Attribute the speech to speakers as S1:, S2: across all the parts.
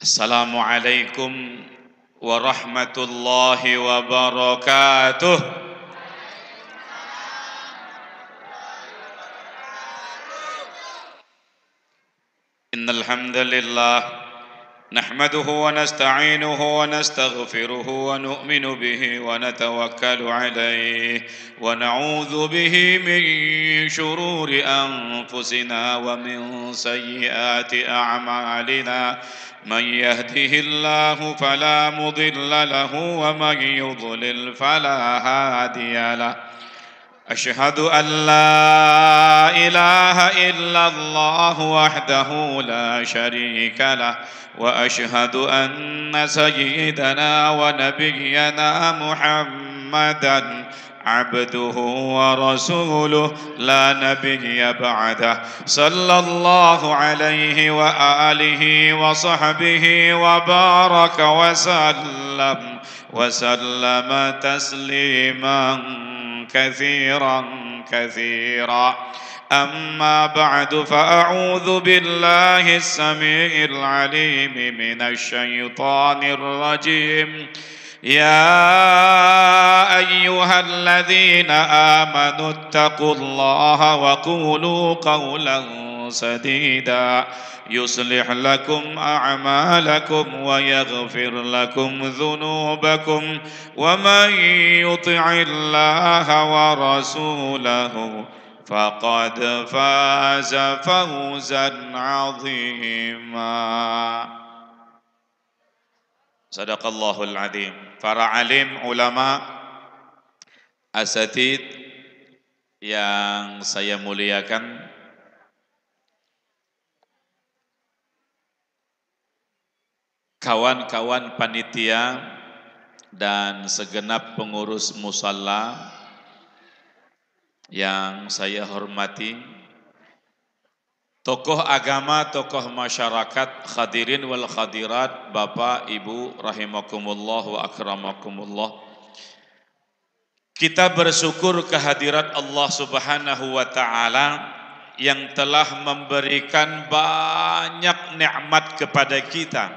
S1: Assalamualaikum warahmatullahi wabarakatuh. Innal hamdalillah nahmaduhu wa nasta'inuhu wa nastaghfiruhu wa nu'minu bihi wa natawakkalu alayhi wa na'udzu bihi min shururi anfusina wa min sayyiati a'malina. من يهده الله فلا مضل له ومن يضلل فلا هادي له أشهد أن لا إله إلا الله وحده لا شريك له وأشهد أن سيدنا ونبينا محمدا عبده ورسوله لا نبي بعده صلى الله عليه وآله وصحبه وبارك وسلم تسليما كثيرا أما بعد فأعوذ بالله السميع العليم من الشيطان الرجيم يا أيها الذين آمنوا اتقوا الله وقولوا قولا سديدا يصلح لكم أعمالكم ويغفر لكم ذنوبكم ومن يطع الله ورسوله فقد فاز فوزا عظيما. Sadaqallahul adzim. Para alim, ulama, asatid yang saya muliakan, kawan-kawan panitia dan segenap pengurus musalla yang saya hormati, tokoh agama, tokoh masyarakat, khadirin wal khadirat, Bapak, Ibu, rahimakumullah wa akramakumullah. Kita bersyukur kehadirat Allah Subhanahu wa ta'ala yang telah memberikan banyak nikmat kepada kita.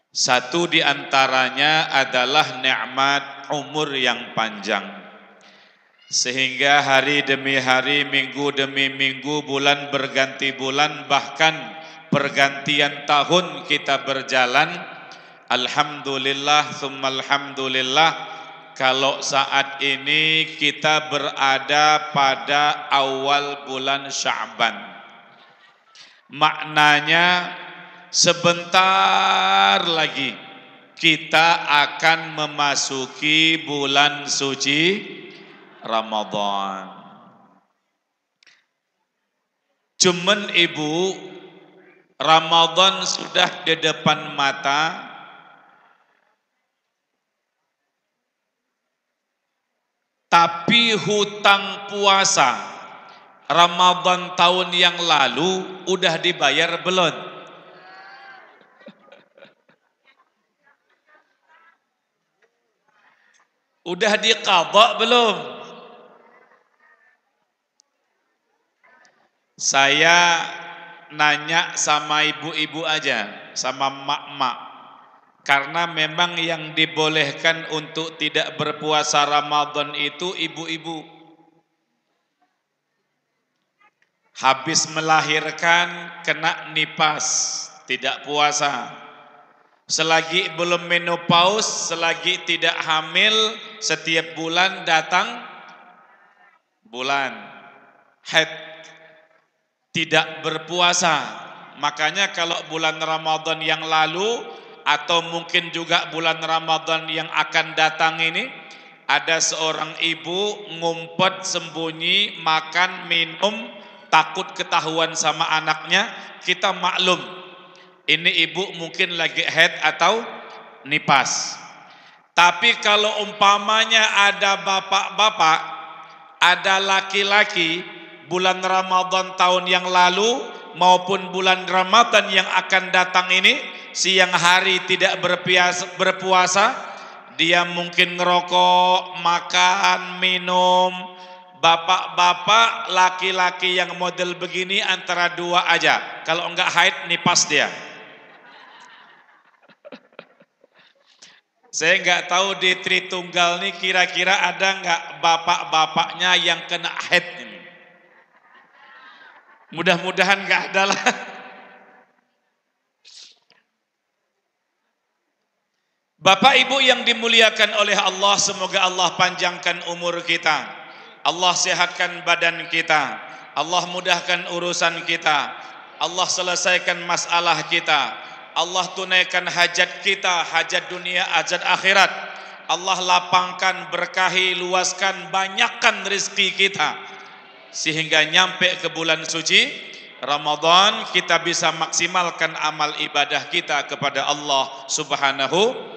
S1: Satu di antaranya adalah nikmat umur yang panjang. Sehingga hari demi hari, minggu demi minggu, bulan berganti bulan, bahkan pergantian tahun kita berjalan. Alhamdulillah, tsumma alhamdulillah, kalau saat ini kita berada pada awal bulan Sya'ban. Maknanya sebentar lagi kita akan memasuki bulan suci Ramadan. Cuman ibu, Ramadan sudah di depan mata, tapi hutang puasa Ramadan tahun yang lalu udah dibayar belum? Udah diqadha belum? Saya nanya sama ibu-ibu aja, sama mak-mak. Karena memang yang dibolehkan untuk tidak berpuasa Ramadan itu ibu-ibu. Habis melahirkan kena nipas, tidak puasa. Selagi belum menopause, selagi tidak hamil, setiap bulan datang bulan haid, tidak berpuasa. Makanya kalau bulan Ramadan yang lalu atau mungkin juga bulan Ramadan yang akan datang ini, ada seorang ibu ngumpet sembunyi makan minum takut ketahuan sama anaknya. Kita maklum, ini ibu mungkin lagi haid atau nipas. Tapi kalau umpamanya ada bapak-bapak, ada laki-laki, bulan Ramadan tahun yang lalu maupun bulan Ramadan yang akan datang ini, siang hari tidak berpuasa, dia mungkin ngerokok, makan, minum. Bapak-bapak, laki-laki yang model begini antara dua aja, kalau enggak haid nipas dia. Saya nggak tahu di Tritunggal nih kira-kira ada nggak bapak-bapaknya yang kena haid ini. Mudah-mudahan nggak ada lah. Bapak Ibu yang dimuliakan oleh Allah, semoga Allah panjangkan umur kita, Allah sehatkan badan kita, Allah mudahkan urusan kita, Allah selesaikan masalah kita, Allah tunaikan hajat kita, hajat dunia, hajat akhirat. Allah lapangkan, berkahi, luaskan, banyakkan rezeki kita, sehingga nyampe ke bulan suci Ramadan kita bisa maksimalkan amal ibadah kita kepada Allah Subhanahu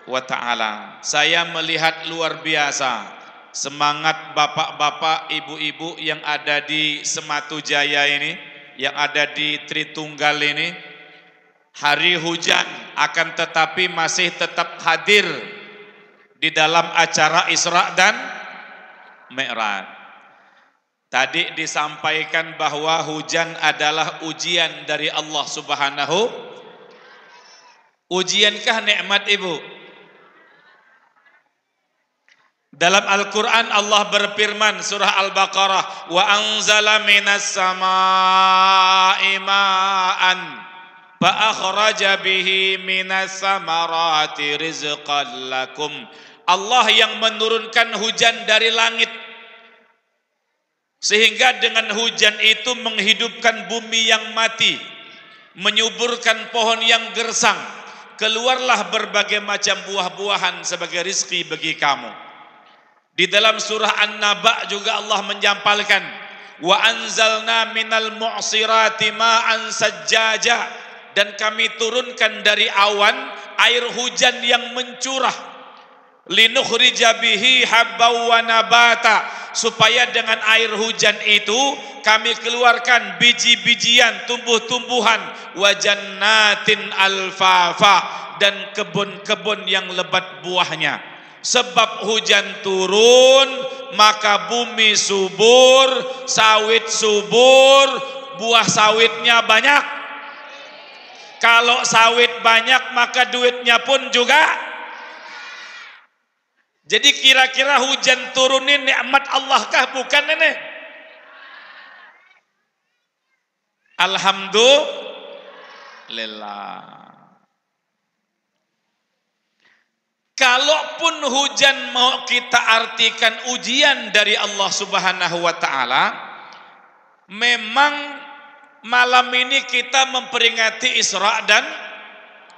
S1: wa ta'ala. Saya melihat luar biasa semangat bapak-bapak, ibu-ibu yang ada di Sematu Jaya ini, yang ada di Tritunggal ini. Hari hujan akan tetapi masih tetap hadir di dalam acara Isra dan Mi'raj. Tadi disampaikan bahwa hujan adalah ujian dari Allah Subhanahu. Ujiankah nikmat Ibu? Dalam Al-Quran Allah berfirman surah Al-Baqarah, wa anzala minas samaa'i ma'an fa akhraja bihi minas samarati rizqan lakum. Allah yang menurunkan hujan dari langit, sehingga dengan hujan itu menghidupkan bumi yang mati, menyuburkan pohon yang gersang, keluarlah berbagai macam buah-buahan sebagai rizki bagi kamu. Di dalam surah An-Naba juga Allah menyampaikan, wa anzalna minal mu'sirati ma'an sajjaja, dan kami turunkan dari awan air hujan yang mencurah, linukhrija bihi habbaw wa nabata, supaya dengan air hujan itu kami keluarkan biji-bijian, tumbuh-tumbuhan, wa jannatin alfafa, dan kebun-kebun yang lebat buahnya. Sebab hujan turun maka bumi subur, sawit subur, buah sawitnya banyak. Kalau sawit banyak maka duitnya pun juga. Jadi kira-kira hujan turunin nikmat Allah kah? Bukan ini. Alhamdulillah. Kalaupun hujan mau kita artikan ujian dari Allah Subhanahu wa ta'ala, memang malam ini kita memperingati Isra dan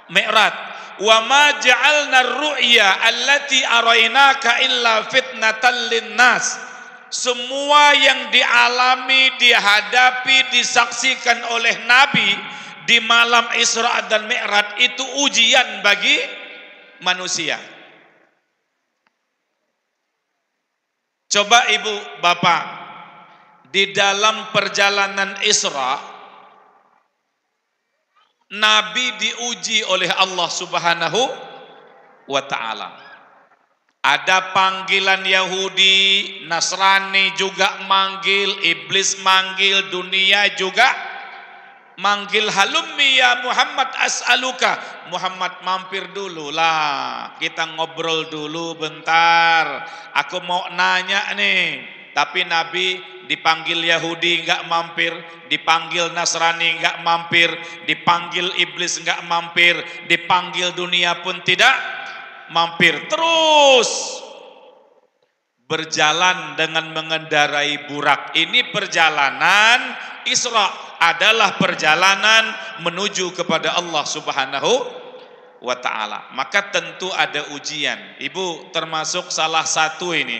S1: Mi'raj. Wa ma ja'alna ar-ru'ya allati arainaka illa fitnatan linnas. Semua yang dialami, dihadapi, disaksikan oleh Nabi di malam Isra dan Mi'raj itu ujian bagi manusia. Coba ibu bapak, di dalam perjalanan Isra, Nabi diuji oleh Allah Subhanahu wa ta'ala. Ada panggilan Yahudi, Nasrani juga manggil, iblis manggil, dunia juga manggil, halummi ya Muhammad as'aluka. Muhammad mampir dulu lah, kita ngobrol dulu bentar, aku mau nanya nih. Tapi Nabi dipanggil Yahudi enggak mampir, dipanggil Nasrani enggak mampir, dipanggil iblis enggak mampir, dipanggil dunia pun tidak mampir. Terus berjalan dengan mengendarai burak. Ini perjalanan Isra, adalah perjalanan menuju kepada Allah Subhanahu wa ta'ala. Maka tentu ada ujian. Ibu, termasuk salah satu ini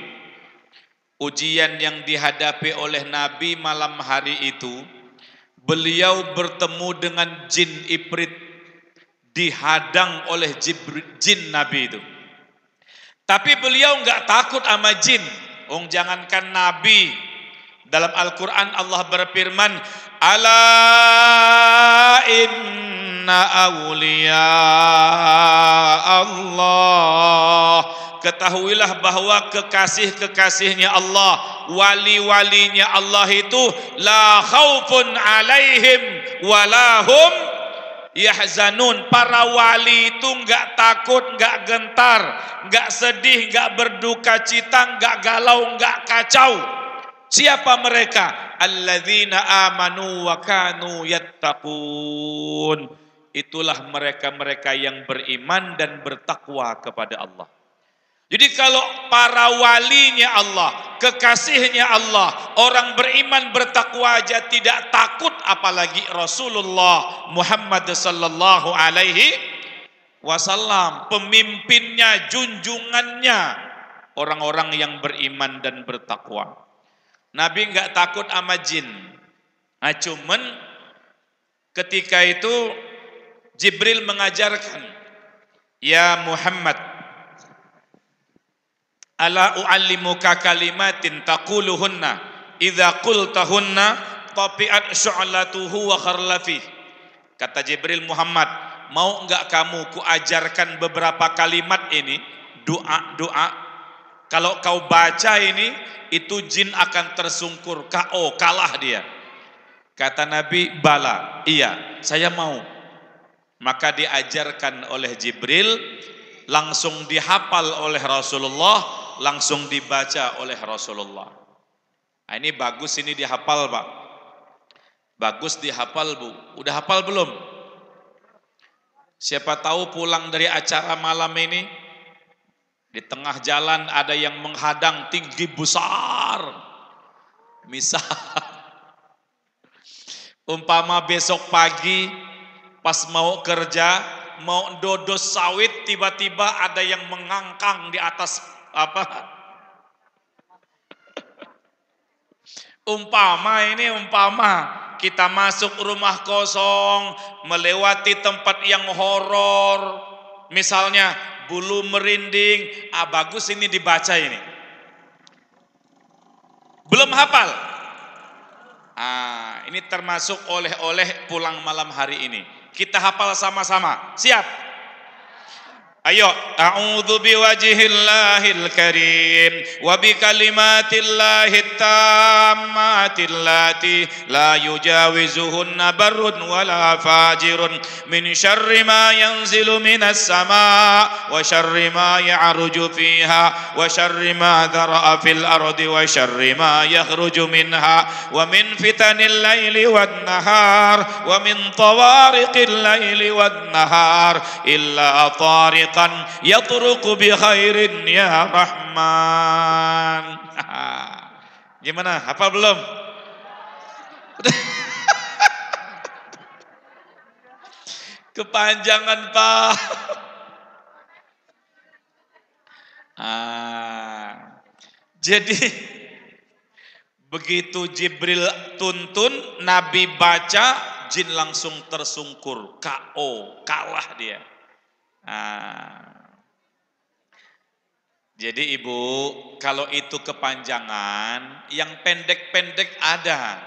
S1: ujian yang dihadapi oleh Nabi malam hari itu. Beliau bertemu dengan jin Ifrit, dihadang oleh jin Nabi itu. Tapi beliau enggak takut sama jin. Jangankan Nabi, dalam Al-Quran Allah berfirman, ala inna awliya Allah, ketahuilah bahwa kekasih-kekasihnya Allah, wali-walinya Allah itu la khaufun alaihim walahum yahzanun. Para wali itu nggak takut, nggak gentar, nggak sedih, nggak berduka cita, nggak galau, nggak kacau. Siapa mereka? Alladzina amanu wa kanu yattaqun. Itulah mereka-mereka yang beriman dan bertakwa kepada Allah. Jadi kalau para walinya Allah, kekasihnya Allah, orang beriman bertakwa aja tidak takut, apalagi Rasulullah Muhammad sallallahu alaihi wasallam, pemimpinnya, junjungannya, orang-orang yang beriman dan bertakwa. Nabi enggak takut sama jin. Nah, cuman ketika itu Jibril mengajarkan, ya Muhammad, ala u'allimuka kalimatin taquluhunna idza qultahunna tabi'at syu'latuhu wa kharlafi. Kata Jibril, Muhammad, mau enggak kamu kuajarkan beberapa kalimat ini, doa-doa, kalau kau baca ini, itu jin akan tersungkur, KO, kalah dia. Kata Nabi, bala, iya, saya mau. Maka diajarkan oleh Jibril, langsung dihafal oleh Rasulullah, langsung dibaca oleh Rasulullah. Nah, ini bagus, ini dihafal Pak. Bagus dihafal Bu. Udah hafal belum? Siapa tahu pulang dari acara malam ini, di tengah jalan ada yang menghadang tinggi besar. Misal, umpama besok pagi pas mau kerja, mau dodos sawit, tiba-tiba ada yang mengangkang di atas apa? Umpama kita masuk rumah kosong, melewati tempat yang horor, misalnya bulu merinding, bagus ini dibaca ini. Belum hafal? Ini termasuk oleh-oleh pulang malam hari ini. Kita hafal sama-sama. Siap? Ayo, a'udzu biwajhillahil karim wa bikalimatillahi tammati allati la yujawizuhunna barrun wala fajirun min syarri ma yanzilu minas sama wa syarri ma ya'ruju fiha wa syarri ma dhara'a fil ardi wa syarri ma yakhruju minha wa min fitanil laili wan nahar wa min tawariqil laili wan nahar illa tariq yatruku bi khairin ya Rahman. Gimana? Hafal belum? Kepanjangan Pak. Jadi begitu Jibril tuntun, Nabi baca, jin langsung tersungkur, KO, kalah dia. Jadi Ibu, kalau itu kepanjangan, yang pendek-pendek ada,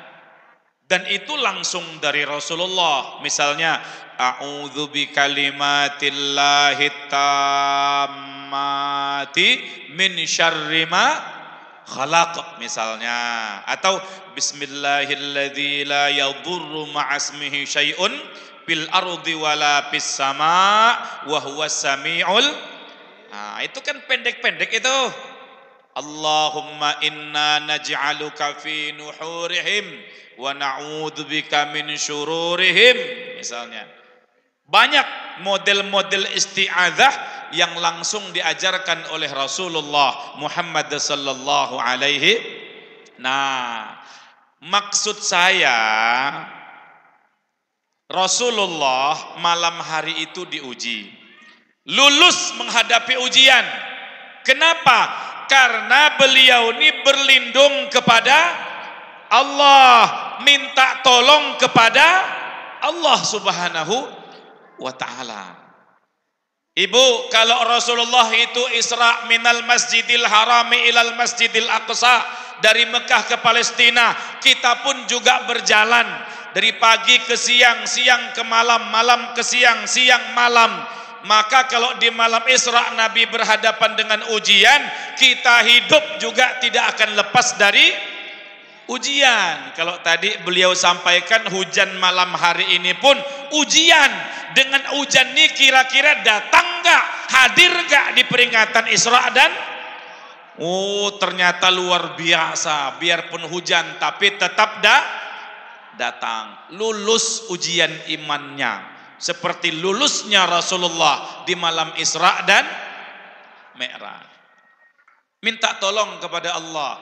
S1: dan itu langsung dari Rasulullah. Misalnya, a'udzu bikalimatillahi tammati min syarri ma khalaq, misalnya, atau bismillahilladzi la yadurru ma'asmihi syai'un bil ardi wala fis sama wa huwas samiul. Itu kan pendek-pendek itu. Allahumma inna naj'aluka fi nuhurihim wa na'udzubika min syururihim, misalnya. Banyak model-model isti'adzah yang langsung diajarkan oleh Rasulullah Muhammad sallallahu alaihi. Maksud saya, Rasulullah malam hari itu diuji, lulus menghadapi ujian. Kenapa? Karena beliau ini berlindung kepada Allah, minta tolong kepada Allah Subhanahu wa ta'ala. Ibu, kalau Rasulullah itu Isra minal Masjidil Harami ilal Masjidil Aqsa, dari Mekah ke Palestina, kita pun juga berjalan dari pagi ke siang, siang ke malam, malam ke siang, siang malam. Maka kalau di malam Isra Nabi berhadapan dengan ujian, kita hidup juga tidak akan lepas dari ujian. Kalau tadi beliau sampaikan hujan malam hari ini pun ujian. Dengan ujian ini kira-kira datang nggak, hadir nggak di peringatan Isra dan oh ternyata luar biasa. Biarpun hujan tapi tetap datang. Lulus ujian imannya. Seperti lulusnya Rasulullah di malam Isra dan Mi'raj. Minta tolong kepada Allah.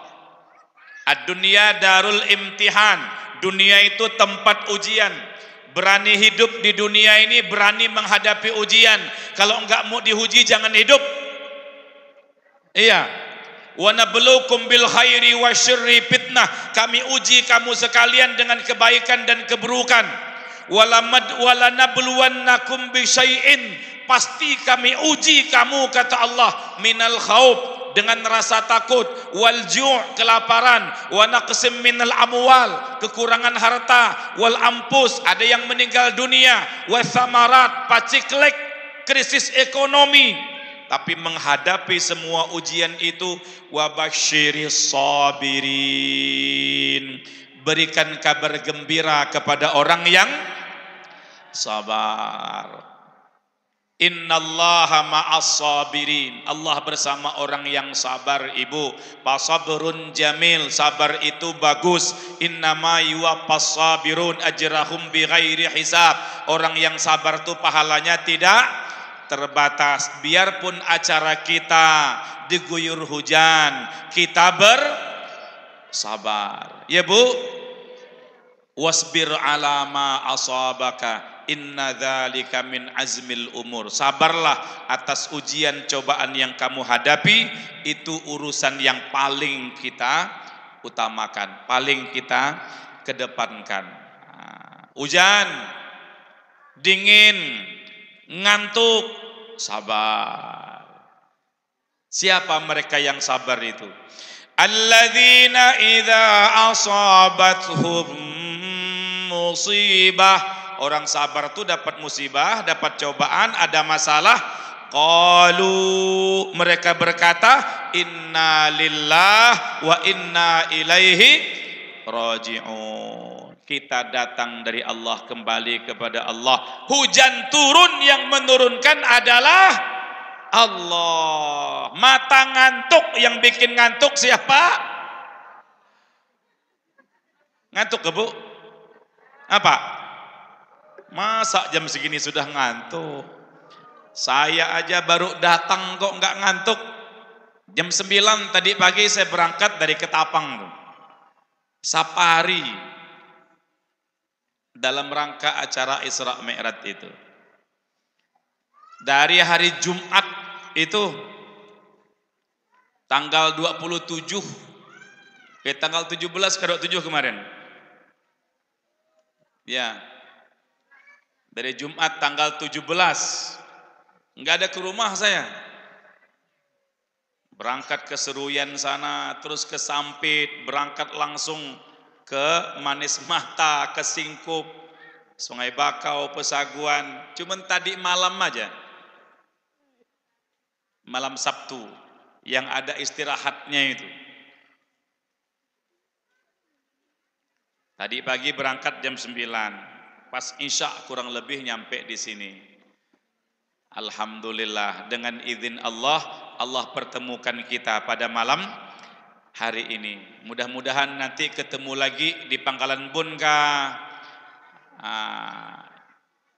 S1: Ad-dunya darul imtihan. Dunia itu tempat ujian. Berani hidup di dunia ini, berani menghadapi ujian. Kalau enggak mau diuji jangan hidup. Iya. Wa nabluukum bil khairi wasyarri fitnah. Kami uji kamu sekalian dengan kebaikan dan keburukan. Walanabluwannakum bisyai'in. Pasti kami uji kamu kata Allah, minal khauf, dengan rasa takut, wal ju' kelaparan, wa naqsim minal amwal, kekurangan harta, wal ampus, ada yang meninggal dunia, wa samarat, paciklek, krisis ekonomi. Tapi menghadapi semua ujian itu, wa basyiris sabirin, berikan kabar gembira kepada orang yang sabar. Innallaha ma'as sabirin. Allah bersama orang yang sabar, Ibu. Fasabrun jamil, sabar itu bagus. Innama yuwaffas sabirun ajrahum bighairi hisab. Orang yang sabar itu pahalanya tidak terbatas. Biarpun acara kita diguyur hujan, kita bersabar. Ya Bu, wasbir ala ma asabaka, inna dzalika min azmil umur. Sabarlah atas ujian cobaan yang kamu hadapi, itu urusan yang paling kita utamakan, paling kita kedepankan. Hujan, dingin, ngantuk, sabar. Siapa mereka yang sabar itu? Alladzina idza asabathum musibah. Orang sabar itu dapat musibah, dapat cobaan, ada masalah. Qalu, mereka berkata, inna lillah wa inna ilaihi raji'un. Kita datang dari Allah, kembali kepada Allah. Hujan turun, yang menurunkan adalah Allah. Mata ngantuk, yang bikin ngantuk siapa? Ngantuk ke Bu? Apa? Masa jam segini sudah ngantuk? Saya aja baru datang kok nggak ngantuk. Jam 9 tadi pagi saya berangkat dari Ketapang. Safari. Dalam rangka acara Isra Mi'raj itu. Dari hari Jumat itu. Tanggal 27. Tanggal 17 ke 27 kemarin. Ya. Dari Jumat tanggal 17 nggak ada ke rumah saya, berangkat ke Seruyan sana, terus ke Sampit, berangkat langsung ke Manis Mata, ke Singkup, Sungai Bakau, Pesaguan. Cuman tadi malam aja, malam Sabtu yang ada istirahatnya itu. Tadi pagi berangkat jam 9. Pas Isya kurang lebih nyampe di sini. Alhamdulillah, dengan izin Allah, Allah pertemukan kita pada malam hari ini. Mudah-mudahan nanti ketemu lagi di Pangkalan Bun kah?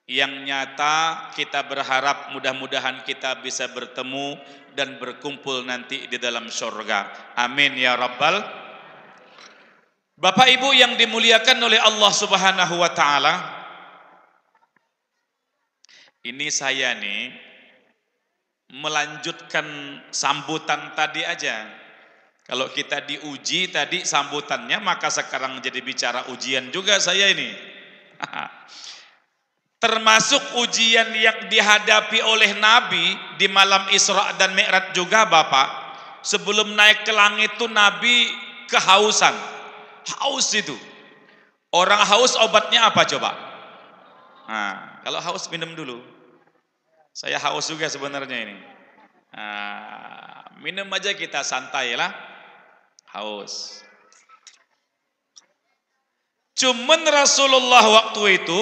S1: Yang nyata kita berharap mudah-mudahan kita bisa bertemu dan berkumpul nanti di dalam surga. Amin ya Rabbal. Bapak Ibu yang dimuliakan oleh Allah Subhanahu wa taala. Ini saya nih melanjutkan sambutan tadi aja. Kalau kita diuji tadi sambutannya, maka sekarang jadi bicara ujian juga saya ini. Termasuk ujian yang dihadapi oleh Nabi di malam Isra dan Mi'raj juga Bapak. Sebelum naik ke langit itu Nabi kehausan. Haus itu. Orang haus obatnya apa coba? Nah, kalau haus minum dulu. Saya haus juga sebenarnya ini. Nah, minum aja kita santai lah. Haus. Cuman Rasulullah waktu itu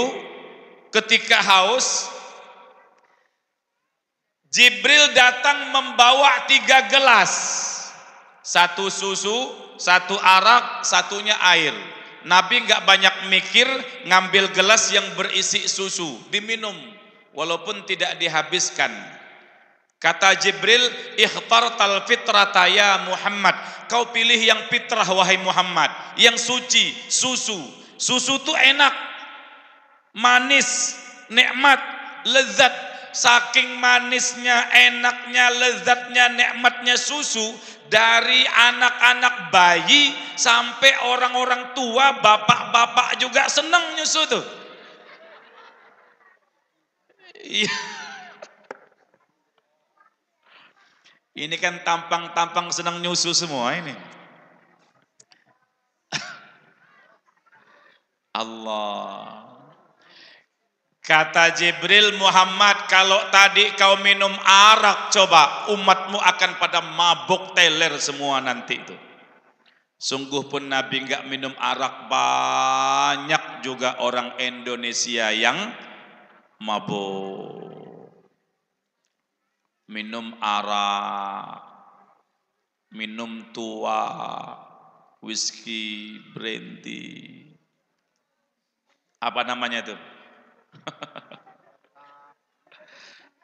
S1: ketika haus, Jibril datang membawa 3 gelas. 1 susu, 1 arak, satunya air. Nabi nggak banyak mikir, ngambil gelas yang berisi susu, diminum walaupun tidak dihabiskan. Kata Jibril, ikhtartal fitrata ya Muhammad, kau pilih yang fitrah wahai Muhammad, yang suci, susu. Susu itu enak, manis, nikmat, lezat. Saking manisnya, enaknya, lezatnya, nikmatnya susu, dari anak-anak bayi sampai orang-orang tua, bapak-bapak juga senang nyusu tuh. Iya. Ini kan tampang-tampang senang nyusu semua ini. Allah. Kata Jibril, Muhammad, kalau tadi kau minum arak, coba umatmu akan pada mabuk teler semua nanti itu. Sungguh pun Nabi enggak minum arak, banyak juga orang Indonesia yang mabuk. Minum arak, minum tua, whisky, brandy. Apa namanya tuh?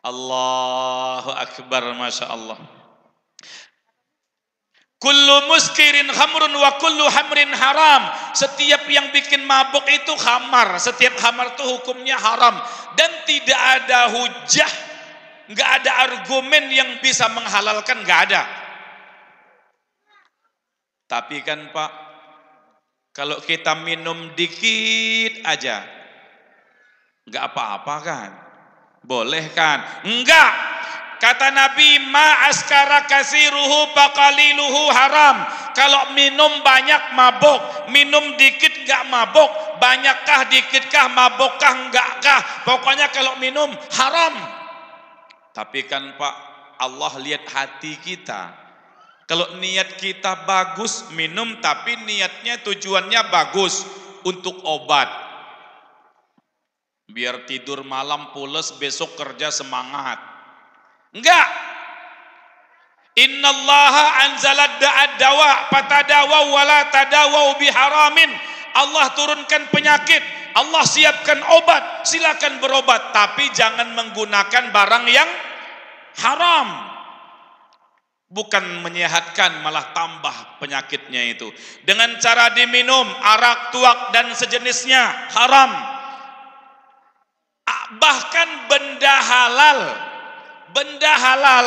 S1: Allahu Akbar, Masya Allah. Kullu muskirin khamrun wa kullu hamrin haram. Setiap yang bikin mabuk itu khamar. Setiap khamar itu hukumnya haram. Dan tidak ada hujah, nggak ada argumen yang bisa menghalalkan, nggak ada. Tapi kan Pak, kalau kita minum dikit aja, nggak apa-apa kan? Boleh kan? Enggak. Kata Nabi, ma askara kasiruhu faqaliluhu haram. Kalau minum banyak mabuk, minum dikit enggak mabuk. Banyakkah, dikitkah, mabukkah, enggak-kah? Pokoknya kalau minum haram. Tapi kan Pak, Allah lihat hati kita. Kalau niat kita bagus, minum, tapi niatnya tujuannya bagus untuk obat. Biar tidur malam pules, besok kerja semangat. Enggak. Innallaha anzalad da'ad dawa fatadawaw wala tadawau biharamin. Allah turunkan penyakit, Allah siapkan obat, silakan berobat, tapi jangan menggunakan barang yang haram. Bukan menyehatkan, malah tambah penyakitnya itu. Dengan cara diminum arak, tuak dan sejenisnya haram. Bahkan benda halal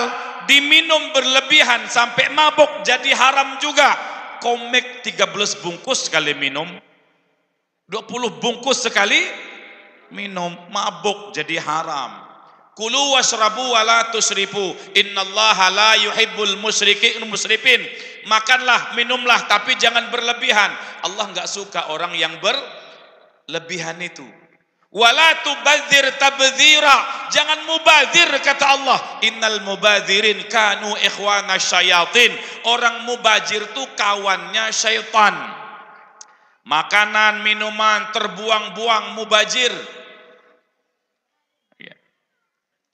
S1: diminum berlebihan sampai mabuk jadi haram juga. Komik 13 bungkus sekali minum, 20 bungkus sekali minum, mabuk jadi haram. Kulu washrabu wala tusrifu, innallaha la yuhibbul musrifin. Makanlah, minumlah, tapi jangan berlebihan. Allah enggak suka orang yang berlebihan itu. Wala tubadzir tabdzira, jangan mubadzir, kata Allah. Innal mubadzirin kanu ikhwana syayatin. Orang mubazir itu kawannya syaitan. Makanan, minuman terbuang-buang, mubazir.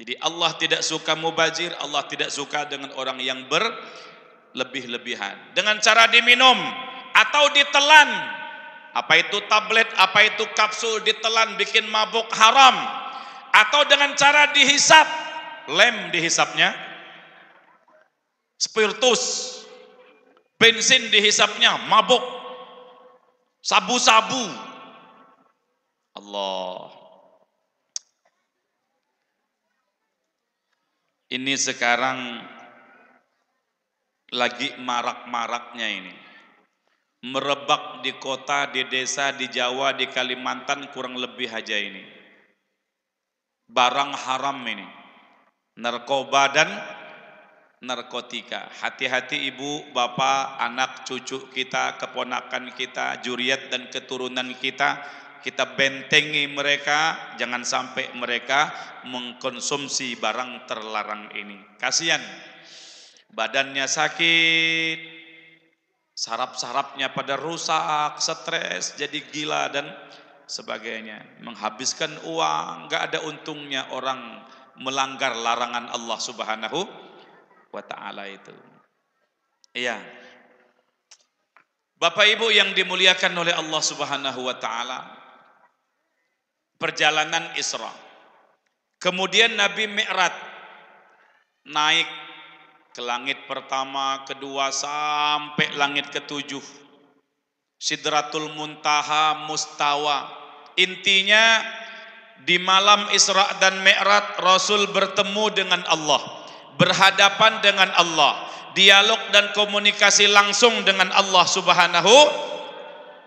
S1: Jadi Allah tidak suka mubazir, Allah tidak suka dengan orang yang berlebih-lebihan. Dengan cara diminum atau ditelan, apa itu tablet, apa itu kapsul, ditelan bikin mabuk, haram. Atau dengan cara dihisap, lem dihisapnya, spiritus, bensin dihisapnya, mabuk, sabu-sabu. Allah. Ini sekarang lagi marak-maraknya ini. Merebak di kota, di desa, di Jawa, di Kalimantan, kurang lebih aja ini. Barang haram ini. Narkoba dan narkotika. Hati-hati ibu, bapak, anak, cucu kita, keponakan kita, juriat dan keturunan kita. Kita bentengi mereka, jangan sampai mereka mengkonsumsi barang terlarang ini. Kasihan, badannya sakit, saraf-sarafnya pada rusak, stres, jadi gila dan sebagainya. Menghabiskan uang, nggak ada untungnya orang melanggar larangan Allah Subhanahu wa Ta'ala itu. Iya. Bapak Ibu yang dimuliakan oleh Allah Subhanahu wa Ta'ala, perjalanan Isra. Kemudian Nabi Mi'raj naik ke langit pertama, kedua, sampai langit ketujuh. Sidratul Muntaha, Mustawa. Intinya di malam Isra dan Mi'raj Rasul bertemu dengan Allah, berhadapan dengan Allah, dialog dan komunikasi langsung dengan Allah Subhanahu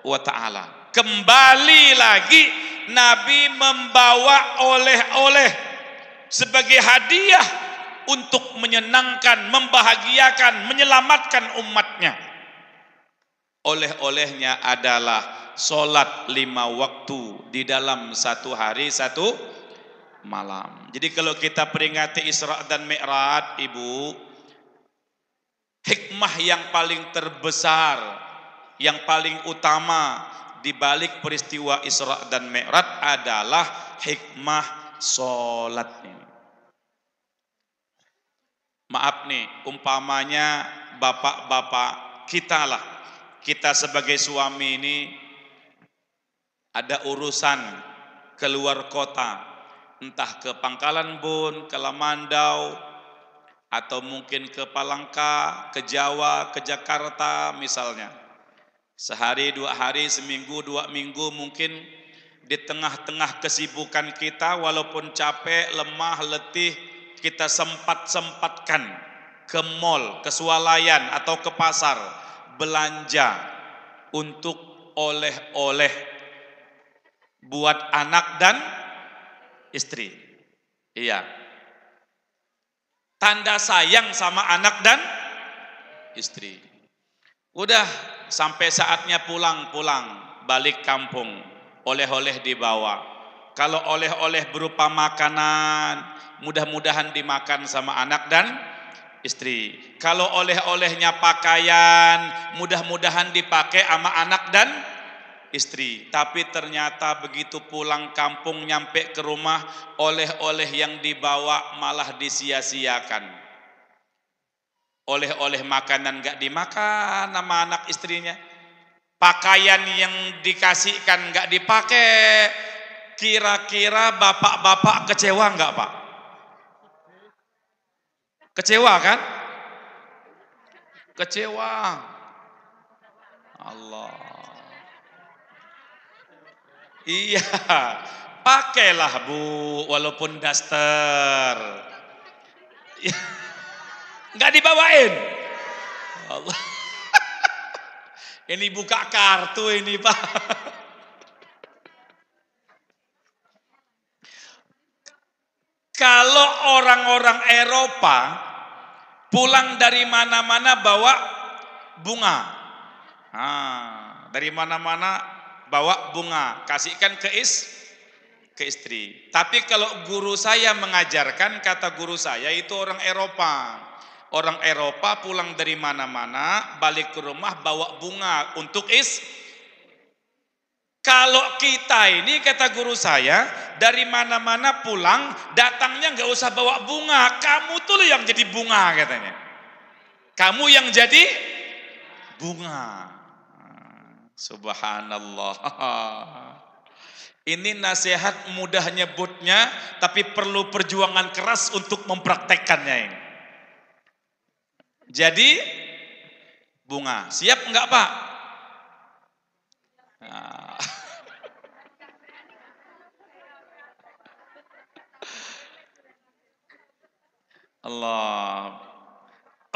S1: wa Ta'ala. Kembali lagi Nabi membawa oleh-oleh sebagai hadiah untuk menyenangkan, membahagiakan, menyelamatkan umatnya. Oleh-olehnya adalah sholat 5 waktu di dalam 1 hari 1 malam. Jadi kalau kita peringati Isra dan Mi'raj, Ibu, hikmah yang paling terbesar, yang paling utama di balik peristiwa Isra dan Mi'raj adalah hikmah sholat ini. Maaf nih, umpamanya bapak-bapak kita sebagai suami ini ada urusan keluar kota, entah ke Pangkalan Bun, ke Lamandau, atau mungkin ke Palangka, ke Jawa, ke Jakarta misalnya. Sehari, 2 hari, seminggu, 2 minggu, mungkin di tengah-tengah kesibukan kita, walaupun capek, lemah, letih, kita sempat-sempatkan ke mall, ke swalayan atau ke pasar, belanja untuk oleh-oleh buat anak dan istri. Iya. Tanda sayang sama anak dan istri. Udah sampai saatnya pulang, balik kampung, oleh-oleh dibawa. Kalau oleh-oleh berupa makanan, mudah-mudahan dimakan sama anak dan istri. Kalau oleh-olehnya pakaian, mudah-mudahan dipakai sama anak dan istri. Tapi ternyata begitu pulang kampung, nyampe ke rumah, oleh-oleh yang dibawa malah disia-siakan. Oleh-oleh makanan gak dimakan sama anak istrinya. Pakaian yang dikasihkan gak dipakai. Kira-kira bapak-bapak kecewa gak, Pak? Kecewa kan? Kecewa. Allah. Iya, pakailah Bu, walaupun daster. Nggak dibawain. Allah. Ini buka kartu ini Pak. Kalau orang-orang Eropa pulang dari mana-mana bawa bunga. Dari mana-mana bawa bunga, kasihkan ke istri. Tapi kalau guru saya mengajarkan, kata guru saya itu orang Eropa. Orang Eropa pulang dari mana-mana, balik ke rumah bawa bunga untuk Kalau kita ini, kata guru saya, dari mana-mana pulang, datangnya nggak usah bawa bunga. Kamu tuh yang jadi bunga katanya. Kamu yang jadi bunga. Subhanallah. Ini nasihat mudah nyebutnya, tapi perlu perjuangan keras untuk mempraktekkannya ini. Jadi bunga, siap enggak Pak? Allah.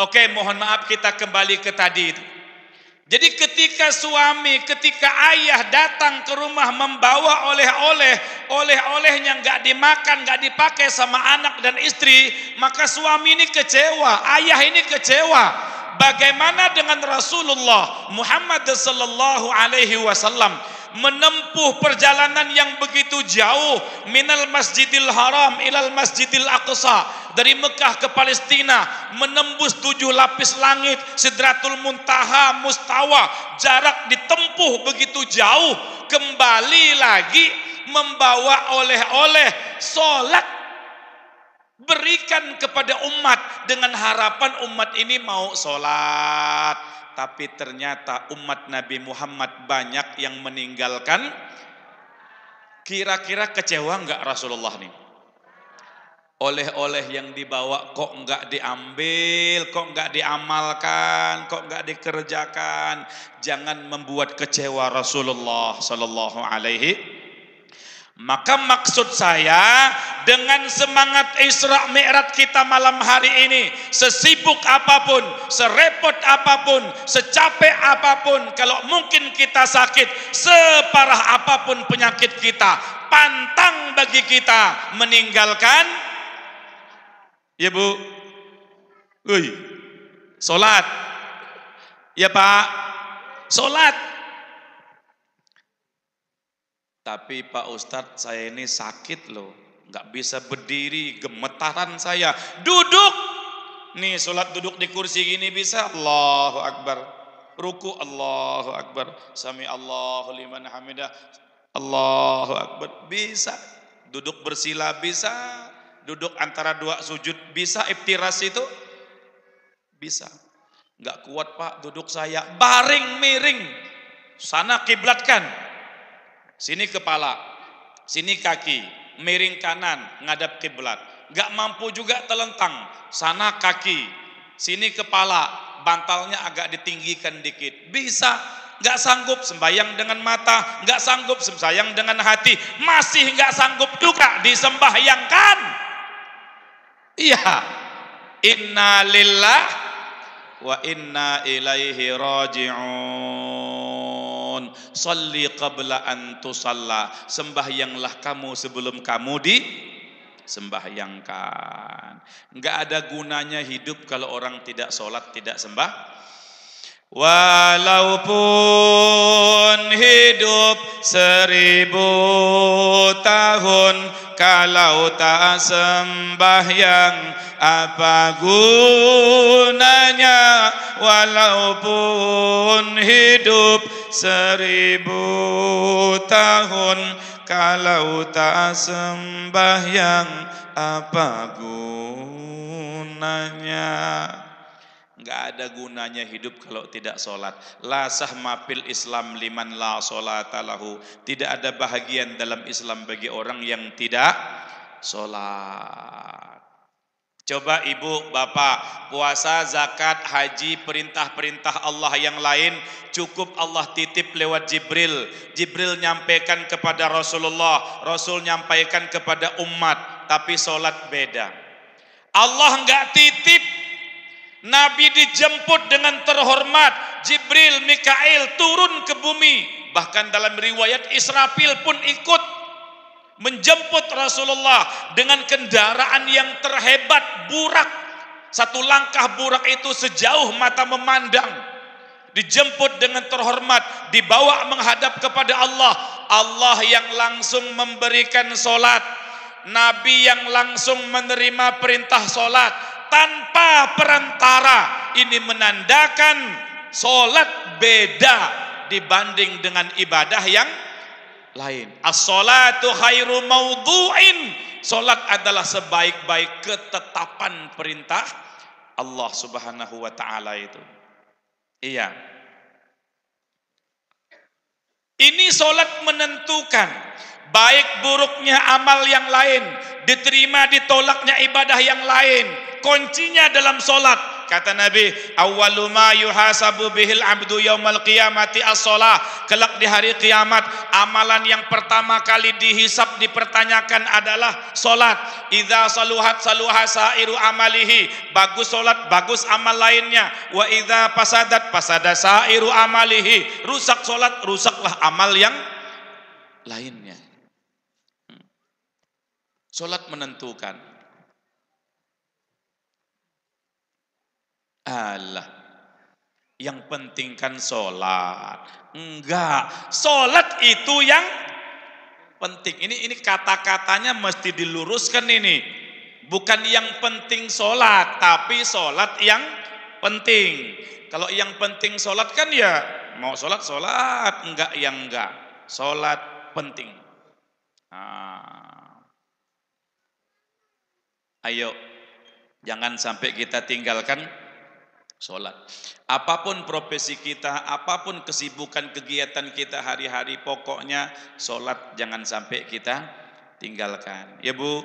S1: Oke, mohon maaf kita kembali ke tadi itu. Jadi ketika suami, ketika ayah datang ke rumah membawa oleh-olehnya nggak dimakan, nggak dipakai sama anak dan istri, maka suami ini kecewa, ayah ini kecewa. Bagaimana dengan Rasulullah Muhammad sallallahu alaihi wasallam menempuh perjalanan yang begitu jauh, minal Masjidil Haram ilal Masjidil Aqsa, dari Mekah ke Palestina, menembus 7 lapis langit, Sidratul Muntaha, Mustawa, jarak ditempuh begitu jauh. kembali lagi membawa oleh-oleh sholat, berikan kepada umat dengan harapan umat ini mau sholat. Tapi ternyata umat Nabi Muhammad banyak yang meninggalkan. Kira-kira kecewa enggak Rasulullah nih? Oleh-oleh yang dibawa kok enggak diambil, kok enggak diamalkan, kok enggak dikerjakan. Jangan membuat kecewa Rasulullah sallallahu alaihi. Maka maksud saya, dengan semangat Isra Mi'raj kita malam hari ini, sesibuk apapun, serepot apapun, secapek apapun, kalau mungkin kita sakit, separah apapun penyakit kita, pantang bagi kita meninggalkan, ya Bu, sholat, ya Pak, sholat. Tapi Pak Ustadz, saya ini sakit loh, nggak bisa berdiri, gemetaran saya, duduk. Nih sholat duduk di kursi gini bisa, Allahu Akbar, ruku Allahu Akbar, sami Allahu liman hamidah, Allahu Akbar, bisa. Duduk bersila bisa, duduk antara dua sujud bisa, iftiras itu bisa. Nggak kuat Pak duduk saya, baring miring, sana kiblatkan. Sini kepala, sini kaki, miring kanan, ngadap kiblat. Gak mampu juga telentang, sana kaki, sini kepala, bantalnya agak ditinggikan dikit. Bisa, gak sanggup sembahyang dengan mata, gak sanggup sembahyang dengan hati, masih gak sanggup juga disembahyangkan. Iya, inna lillah wa inna ilaihi raji'un. Sholli qabla an tusalla, sembahyanglah kamu sebelum kamu disembahyangkan. Enggak ada gunanya hidup kalau orang tidak sholat, tidak sembah. Walaupun hidup 1000 tahun, kalau tak sembahyang apa gunanya? Walaupun hidup 1000 tahun, kalau tak sembahyang apa gunanya? Enggak ada gunanya hidup kalau tidak sholat. La sahma fil Islam liman la sholata lahu. Tidak ada bahagian dalam Islam bagi orang yang tidak sholat. Coba ibu, bapak, puasa, zakat, haji, perintah-perintah Allah yang lain cukup Allah titip lewat Jibril. Jibril nyampaikan kepada Rasulullah, Rasul nyampaikan kepada umat. Tapi sholat beda. Allah enggak titip. Nabi dijemput dengan terhormat, Jibril, Mikail turun ke bumi. Bahkan dalam riwayat Israfil pun ikut menjemput Rasulullah dengan kendaraan yang terhebat, burak. Satu langkah burak itu sejauh mata memandang. Dijemput dengan terhormat, dibawa menghadap kepada Allah. Allah yang langsung memberikan solat, Nabi yang langsung menerima perintah solat tanpa perantara. Ini menandakan solat beda dibanding dengan ibadah yang lain. As-salatu khairu maudhu'in. Solat adalah sebaik-baik ketetapan perintah Allah Subhanahu wa ta'ala itu. Iya. Ini solat menentukan baik buruknya amal yang lain, diterima ditolaknya ibadah yang lain. Kuncinya dalam solat. Kata Nabi, awwalu ma yuhasabu bihil abdu yaumal qiyamati as-shalah. Kelak di hari kiamat, amalan yang pertama kali dihisab, dipertanyakan adalah solat. Idza saluhat saluha sairu amalihi. Bagus solat, bagus amal lainnya. Wa idza fasadat fasada sairu amalihi. Rusak solat, rusaklah amal yang lainnya. Solat menentukan. Allah, yang penting kan sholat. Enggak, sholat itu yang penting. Ini kata-katanya mesti diluruskan ini. Bukan yang penting sholat, tapi sholat yang penting. Kalau yang penting sholat kan ya mau sholat, enggak yang enggak. Sholat penting. Ayo, jangan sampai kita tinggalkan sholat. Apapun profesi kita, apapun kesibukan kegiatan kita hari-hari, pokoknya sholat jangan sampai kita tinggalkan. Ya Bu,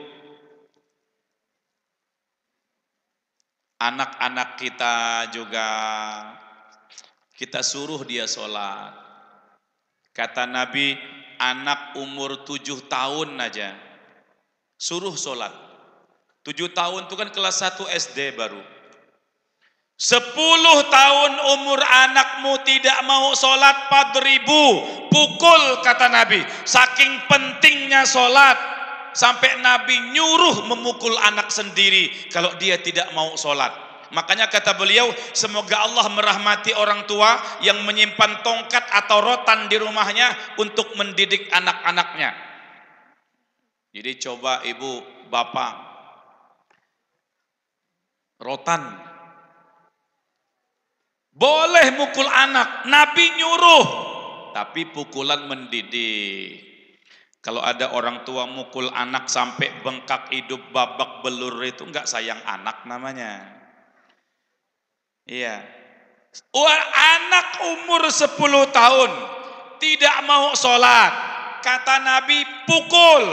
S1: anak-anak kita juga kita suruh dia sholat. Kata Nabi, anak umur 7 tahun aja suruh sholat. 7 tahun itu kan kelas 1 SD baru. 10 tahun umur anakmu tidak mau sholat, padribu, pukul, kata Nabi. Saking pentingnya sholat, sampai Nabi nyuruh memukul anak sendiri kalau dia tidak mau sholat. Makanya kata beliau, semoga Allah merahmati orang tua yang menyimpan tongkat atau rotan di rumahnya untuk mendidik anak-anaknya. Jadi coba ibu, bapak, rotan boleh mukul anak, Nabi nyuruh, tapi pukulan mendidik. Kalau ada orang tua mukul anak sampai bengkak hidup, babak belur, itu enggak sayang anak namanya. Iya. Anak umur 10 tahun tidak mau sholat, kata Nabi pukul.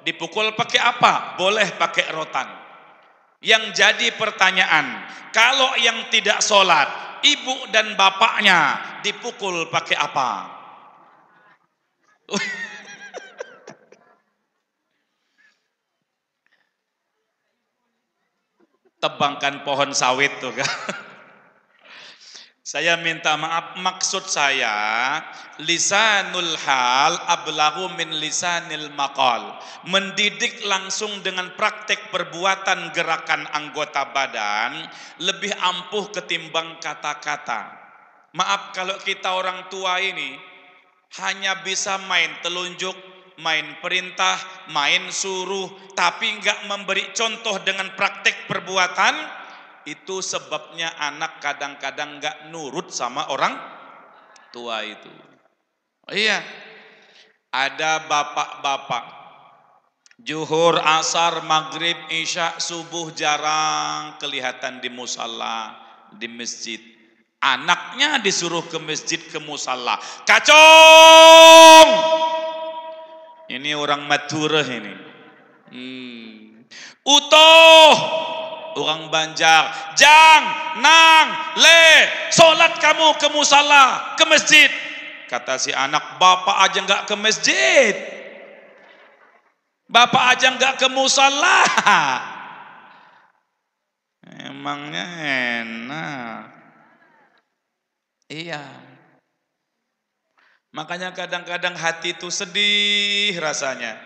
S1: Dipukul pakai apa? Boleh pakai rotan. Yang jadi pertanyaan, kalau yang tidak sholat, ibu dan bapaknya dipukul pakai apa? Tebangkan pohon sawit tuh kan. Saya minta maaf, maksud saya lisanul hal ablaghu min lisanil maqal. Mendidik langsung dengan praktek perbuatan gerakan anggota badan lebih ampuh ketimbang kata-kata. Maaf kalau kita orang tua ini hanya bisa main telunjuk, main perintah, main suruh, tapi enggak memberi contoh dengan praktek perbuatan. Itu sebabnya anak kadang-kadang enggak nurut sama orang tua itu. Oh iya, ada bapak-bapak zuhur, asar, maghrib, isya, subuh jarang kelihatan di musalla, di masjid. Anaknya disuruh ke masjid, ke musalla, kacung. Ini orang Madura ini. Utuh orang Banjar, jang, nang, le, sholat kamu ke musalla, ke masjid. Kata si anak, bapak aja nggak ke masjid, bapak aja nggak ke musalla. Emangnya enak. Iya. Makanya kadang-kadang hati itu sedih rasanya.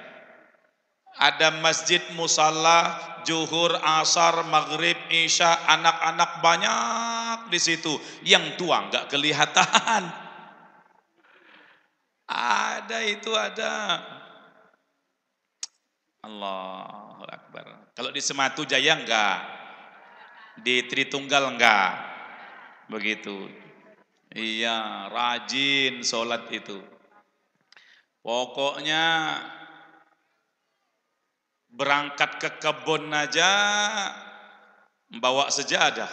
S1: Ada masjid, musalla, zuhur, asar, maghrib, isya, anak-anak banyak di situ. Yang tua nggak kelihatan. Ada itu ada. Allahu Akbar. Kalau di Sematu Jaya enggak, di Tritunggal enggak, begitu. Iya, rajin sholat itu. Pokoknya berangkat ke kebun aja bawa sejadah.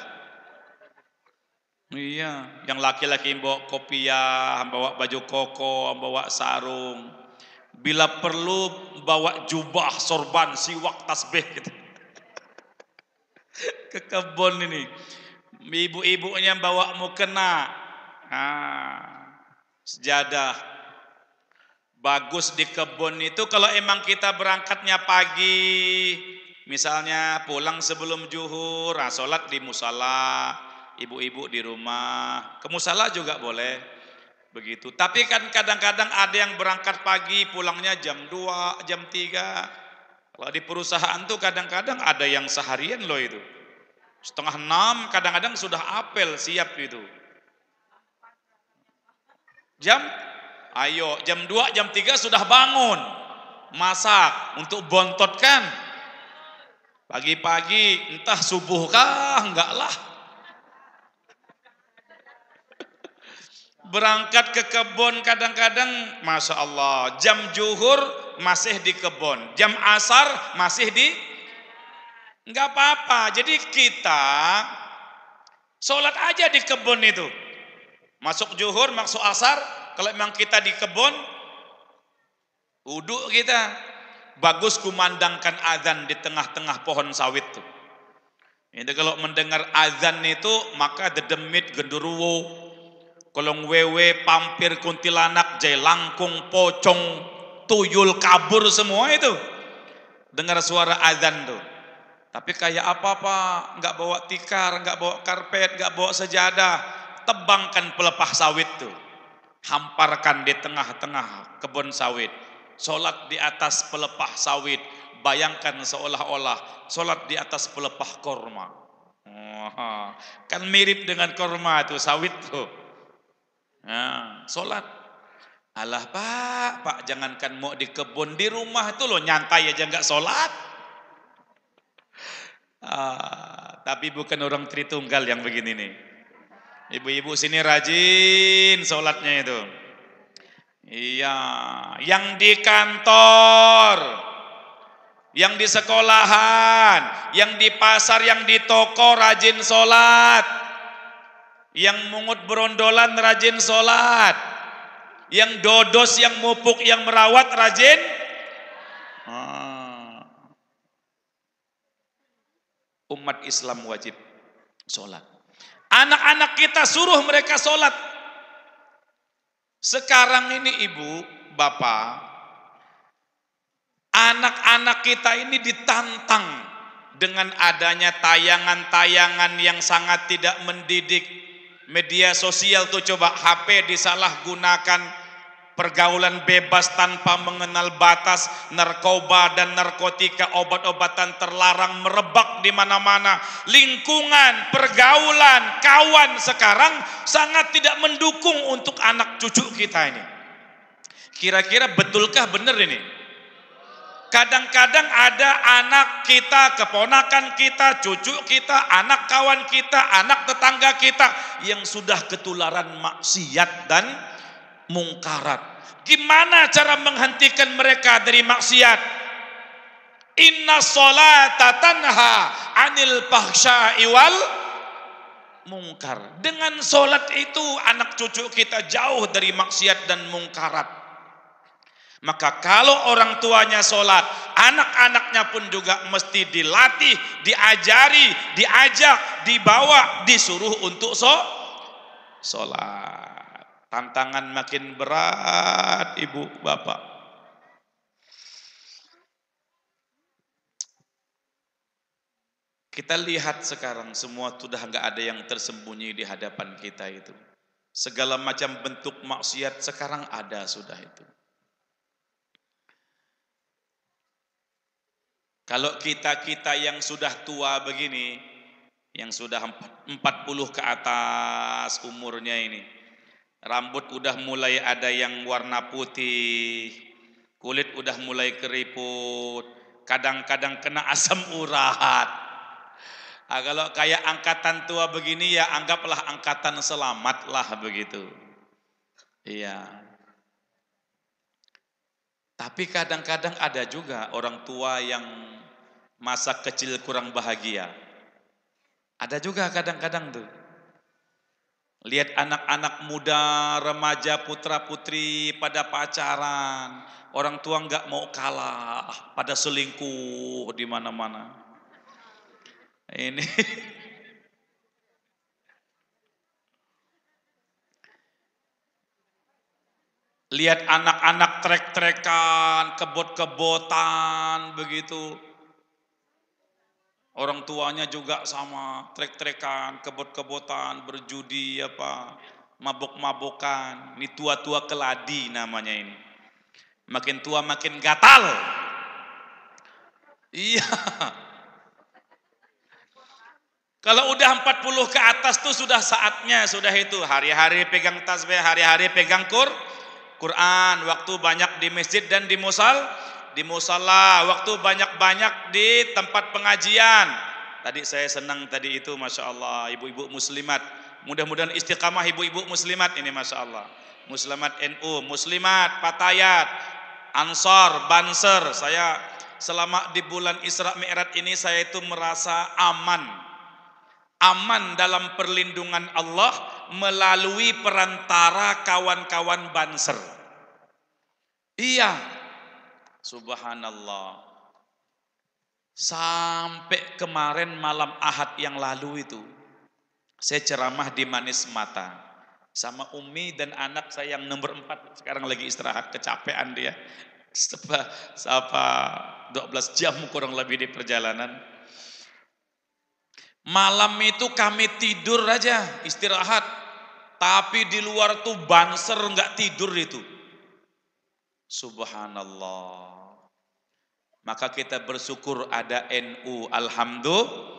S1: Iya, yang laki-laki bawa kopiah, bawa baju koko, bawa sarung. Bila perlu bawa jubah, sorban, siwak, tasbih gitu. Ke kebun ini. Ibu-ibunya bawa mukena, sejadah. Bagus di kebun itu kalau emang kita berangkatnya pagi, misalnya pulang sebelum zuhur, sholat di musalla, ibu-ibu di rumah, ke musalla juga boleh, begitu. Tapi kan kadang-kadang ada yang berangkat pagi, pulangnya jam 2, jam 3. Kalau di perusahaan tuh kadang-kadang ada yang seharian loh itu, 5:30 kadang-kadang sudah apel siap itu. Ayo jam 2, jam 3 sudah bangun, masak untuk bontot kan. Pagi-pagi entah subuh kah, enggak lah. Berangkat ke kebun kadang-kadang, Masya Allah, jam zuhur masih di kebun, jam asar masih di, nggak apa-apa. Jadi kita sholat aja di kebun itu. Masuk zuhur, masuk asar, kalau memang kita di kebun, wudhu kita. Bagus kumandangkan azan di tengah-tengah pohon sawit tuh. Itu kalau mendengar azan itu, maka dedemit genderuwo, kolong wewe, pampir, kuntilanak, jai langkung, pocong, tuyul kabur semua itu dengar suara azan tuh. Tapi kayak apa-apa, nggak bawa tikar, nggak bawa karpet, nggak bawa sejadah, tebangkan pelepah sawit tuh, hamparkan di tengah-tengah kebun sawit, sholat di atas pelepah sawit, bayangkan seolah-olah sholat di atas pelepah korma. Kan mirip dengan korma tuh sawit tuh. Nah, sholat. Alah pak, jangankan mau di kebun, di rumah itu loh nyantai aja nggak sholat. Tapi bukan orang Tritunggal yang begini nih. Ibu-ibu sini rajin sholatnya itu. Iya, yang di kantor, yang di sekolahan, yang di pasar, yang di toko rajin sholat. Yang mungut berondolan rajin sholat, yang dodos, yang mupuk, yang merawat rajin. Umat Islam wajib sholat. Anak-anak kita suruh mereka sholat. Sekarang ini ibu, bapak, anak-anak kita ini ditantang dengan adanya tayangan-tayangan yang sangat tidak mendidik. Media sosial tuh coba HP disalahgunakan, pergaulan bebas tanpa mengenal batas, narkoba dan narkotika, obat-obatan terlarang merebak di mana-mana. Lingkungan, pergaulan, kawan sekarang sangat tidak mendukung untuk anak cucu kita ini. Kira-kira betulkah benar ini? Kadang-kadang ada anak kita, keponakan kita, cucu kita, anak kawan kita, anak tetangga kita yang sudah ketularan maksiat dan mungkarat. Gimana cara menghentikan mereka dari maksiat? Inna sholata tanha anil fahsya'i wal mungkar. Dengan sholat itu anak cucu kita jauh dari maksiat dan mungkarat. Maka kalau orang tuanya sholat, anak-anaknya pun juga mesti dilatih, diajari, diajak, dibawa, disuruh untuk sholat. Tantangan makin berat ibu bapak. Kita lihat sekarang semua sudah nggak ada yang tersembunyi di hadapan kita itu. Segala macam bentuk maksiat sekarang ada sudah itu. Kalau kita yang sudah tua begini, yang sudah 40 ke atas umurnya ini, rambut udah mulai ada yang warna putih, kulit udah mulai keriput, kadang-kadang kena asam urat. Kalau kayak angkatan tua begini ya anggaplah angkatan selamat lah begitu. Iya. Tapi kadang-kadang ada juga orang tua yang masa kecil kurang bahagia. Ada juga kadang-kadang tuh. Lihat anak-anak muda, remaja, putra-putri pada pacaran. Orang tua nggak mau kalah, pada selingkuh di mana-mana. Ini lihat anak-anak trek-trekan, kebot-kebotan begitu. Orang tuanya juga sama, trek-trekan, kebot-kebotan, berjudi apa, mabok-mabokan. Ini tua-tua keladi namanya ini. Makin tua makin gatal. Iya. Kalau udah 40 ke atas tuh sudah saatnya, sudah itu. Hari-hari pegang tasbih, hari-hari pegang Quran, waktu banyak di masjid dan di musala, waktu banyak-banyak di tempat pengajian. Tadi saya senang tadi itu, Masya Allah, ibu-ibu muslimat Mudah-mudahan istiqamah ibu-ibu muslimat ini, masya Allah. Muslimat NU, muslimat, Patayat, Ansor, Banser. Saya selama di bulan Isra Mi'raj ini saya itu merasa aman dalam perlindungan Allah melalui perantara kawan-kawan Banser. Iya, subhanallah. Sampai kemarin malam Ahad yang lalu itu saya ceramah di Manis Mata sama Umi dan anak saya yang nomor 4, sekarang lagi istirahat, kecapean dia. Sapa 12 jam kurang lebih di perjalanan. Malam itu kami tidur aja, istirahat. Tapi di luar tuh Banser nggak tidur itu. Subhanallah. Maka kita bersyukur ada NU, alhamdulillah.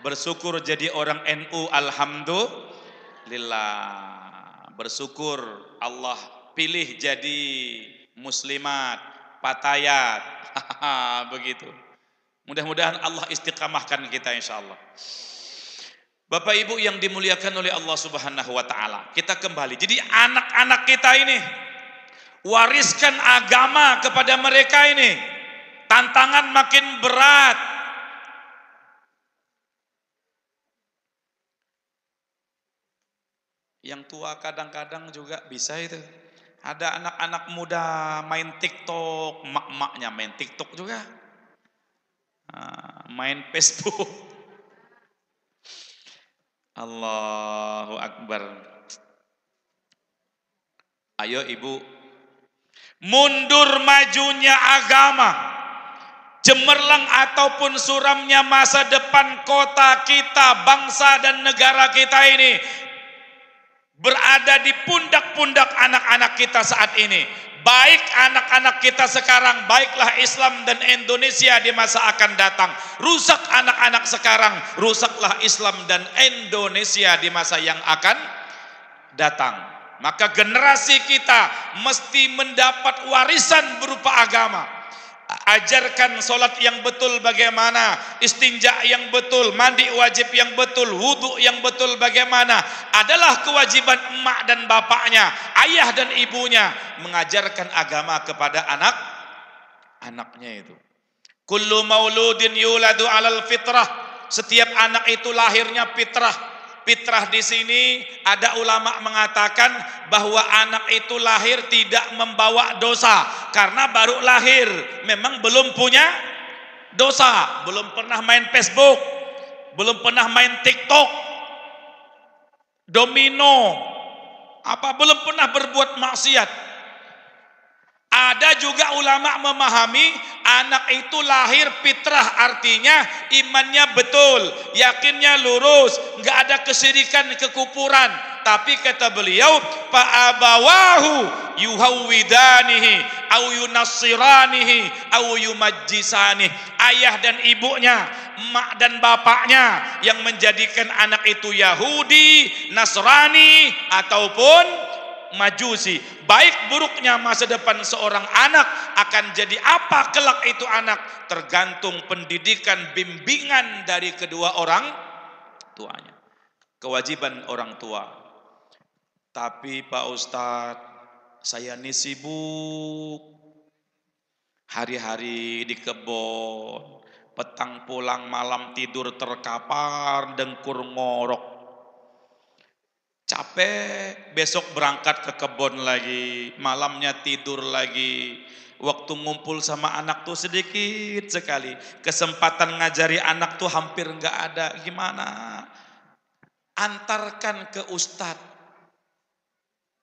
S1: Bersyukur jadi orang NU, alhamdulillah. Bersyukur Allah pilih jadi muslimat, Patayat. Begitu. Mudah-mudahan Allah istiqamahkan kita insyaallah. Bapak Ibu yang dimuliakan oleh Allah Subhanahu wa taala. Kita kembali. Jadi anak-anak kita ini wariskan agama kepada mereka ini. Tantangan makin berat. Yang tua kadang-kadang juga bisa itu. Ada anak-anak muda main TikTok, mak-maknya main TikTok juga. Main Facebook. Allahu Akbar. Ayo ibu, mundur majunya agama, cemerlang ataupun suramnya masa depan kota kita, bangsa dan negara kita ini berada di pundak-pundak anak-anak kita saat ini. Baik anak-anak kita sekarang, baiklah Islam dan Indonesia di masa akan datang. Rusak anak-anak sekarang, rusaklah Islam dan Indonesia di masa yang akan datang. Maka generasi kita mesti mendapat warisan berupa agama. Ajarkan solat yang betul bagaimana, istinja yang betul, mandi wajib yang betul, wudhu yang betul bagaimana. Adalah kewajiban emak dan bapaknya, ayah dan ibunya mengajarkan agama kepada anak-anaknya itu. Kullu mauludin yuladu alal fitrah. Setiap anak itu lahirnya fitrah. Fitrah di sini ada ulama mengatakan bahwa anak itu lahir tidak membawa dosa karena baru lahir, memang belum punya dosa, belum pernah main Facebook, belum pernah main TikTok, domino, belum pernah berbuat maksiat. Ada juga ulama memahami anak itu lahir fitrah, artinya imannya betul, yakinnya lurus, nggak ada kesyirikan, kekufuran. Tapi kata beliau, fa'abawahu yuhawwidanihi au yunassiranihi au yumajjisanihi. Ayah dan ibunya, emak dan bapaknya yang menjadikan anak itu Yahudi, Nasrani ataupun Majusi. Baik buruknya masa depan seorang anak akan jadi apa kelak itu anak, tergantung pendidikan, bimbingan dari kedua orang tuanya. Kewajiban orang tua. Tapi Pak Ustadz, saya ini sibuk hari-hari di kebun, petang pulang, malam tidur terkapar, dengkur ngorok. Capek, besok berangkat ke kebun lagi, malamnya tidur lagi. Waktu ngumpul sama anak tuh sedikit sekali. Kesempatan ngajari anak tuh hampir nggak ada. Gimana? Antarkan ke ustadz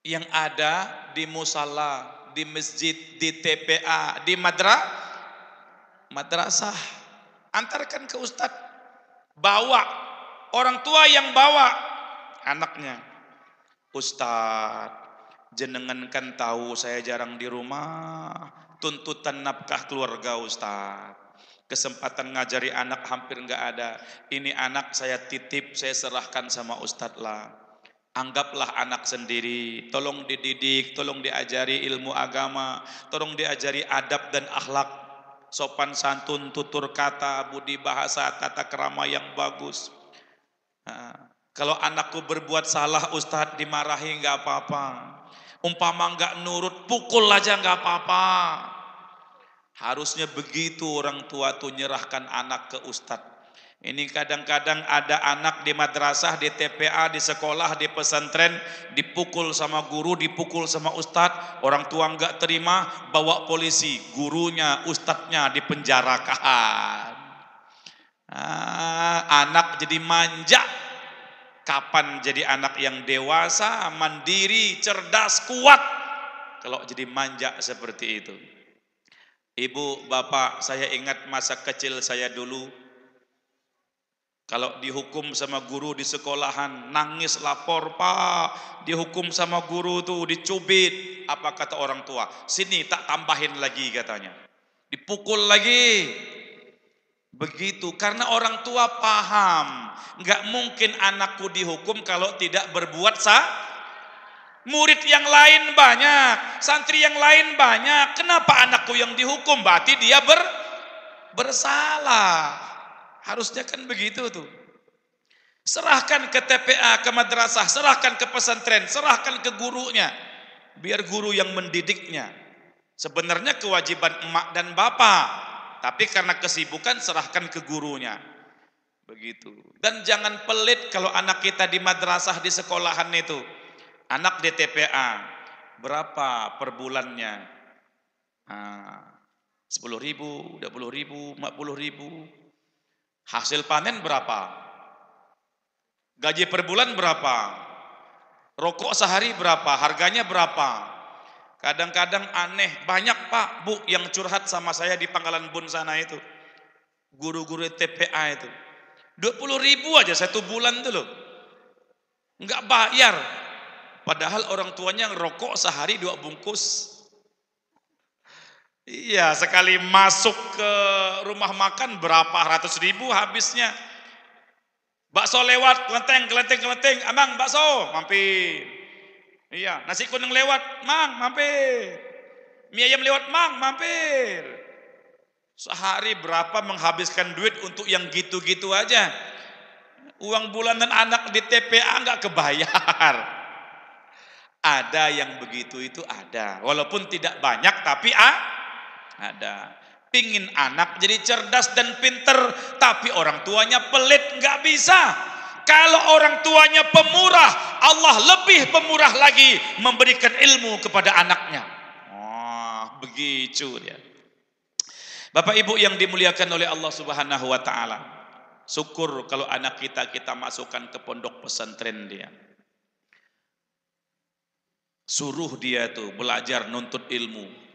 S1: yang ada di musala, di masjid, di TPA, di madrasah. Antarkan ke ustadz. Bawa, orang tua yang bawa anaknya. Ustadz, jenengan kan tahu saya jarang di rumah, tuntutan nafkah keluarga Ustadz. Kesempatan ngajari anak hampir nggak ada. Ini anak saya titip, saya serahkan sama Ustadz lah. Anggaplah anak sendiri, tolong dididik, tolong diajari ilmu agama, tolong diajari adab dan akhlak, sopan santun, tutur kata, budi bahasa, tata krama yang bagus. Kalau anakku berbuat salah Ustadz dimarahi nggak apa-apa. Umpama nggak nurut pukul aja nggak apa-apa. Harusnya begitu orang tua tuh nyerahkan anak ke Ustadz. Ini kadang-kadang ada anak di madrasah, di TPA, di sekolah, di pesantren dipukul sama guru, dipukul sama Ustadz. Orang tua nggak terima, bawa polisi, gurunya, Ustadznya dipenjarakan. Anak jadi manja. Kapan jadi anak yang dewasa, mandiri, cerdas, kuat? Kalau jadi manja seperti itu. Ibu, bapak, saya ingat masa kecil saya dulu. Kalau dihukum sama guru di sekolahan, nangis lapor, Pak, dihukum sama guru tuh, dicubit. Apa kata orang tua? Sini tak tambahin lagi katanya. Dipukul lagi. Begitu, karena orang tua paham, nggak mungkin anakku dihukum kalau tidak berbuat murid yang lain banyak, santri yang lain banyak, kenapa anakku yang dihukum? Berarti dia bersalah. Harusnya kan begitu tuh. Serahkan ke TPA, ke madrasah, serahkan ke pesantren, serahkan ke gurunya, biar guru yang mendidiknya. Sebenarnya kewajiban emak dan bapak, tapi karena kesibukan serahkan ke gurunya. Begitu. Dan jangan pelit kalau anak kita di madrasah, di sekolahan itu. Anak di TPA, berapa per bulannya? 10.000, 20.000, 40.000. Hasil panen berapa? Gaji per bulan berapa? Rokok sehari berapa? Harganya berapa? Kadang-kadang aneh, banyak Pak, Bu yang curhat sama saya di Pangkalan Bun sana itu. Guru-guru TPA itu. 20.000 aja 1 bulan tuh loh. Enggak bayar. Padahal orang tuanya ngerokok sehari 2 bungkus. Iya, sekali masuk ke rumah makan berapa ratus ribu habisnya. Bakso lewat, kelenteng, Amang bakso, mampir. Iya, nasi kuning lewat, Mang, mampir. Mie ayam lewat, Mang, mampir. Sehari berapa menghabiskan duit untuk yang gitu-gitu aja. Uang bulanan anak di TPA nggak kebayar. Ada yang begitu itu ada. Walaupun tidak banyak tapi ada. Pingin anak jadi cerdas dan pinter, tapi orang tuanya pelit, nggak bisa. Kalau orang tuanya pemurah, Allah lebih pemurah lagi memberikan ilmu kepada anaknya. Begitu dia. Bapak Ibu yang dimuliakan oleh Allah Subhanahu wa taala. Syukur kalau anak kita masukkan ke pondok pesantren dia. Suruh dia tuh belajar nuntut ilmu.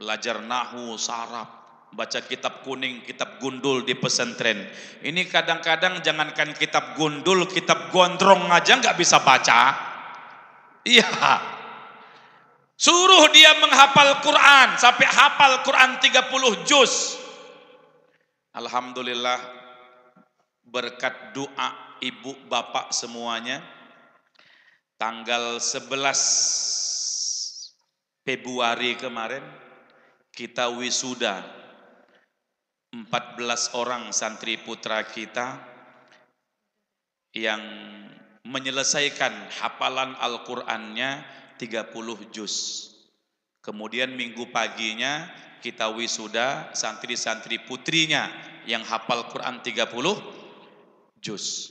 S1: Belajar nahwu, saraf, baca kitab kuning, kitab gundul di pesantren. Ini kadang-kadang jangankan kitab gundul, kitab gondrong aja nggak bisa baca. Iya. Suruh dia menghafal Quran sampai hafal Quran 30 juz. Alhamdulillah berkat doa ibu bapak semuanya. Tanggal 11 Februari kemarin kita wisuda 14 orang santri putra kita yang menyelesaikan hafalan Al-Qur'annya 30 juz. Kemudian minggu paginya kita wisuda santri-santri putrinya yang hafal Quran 30 juz.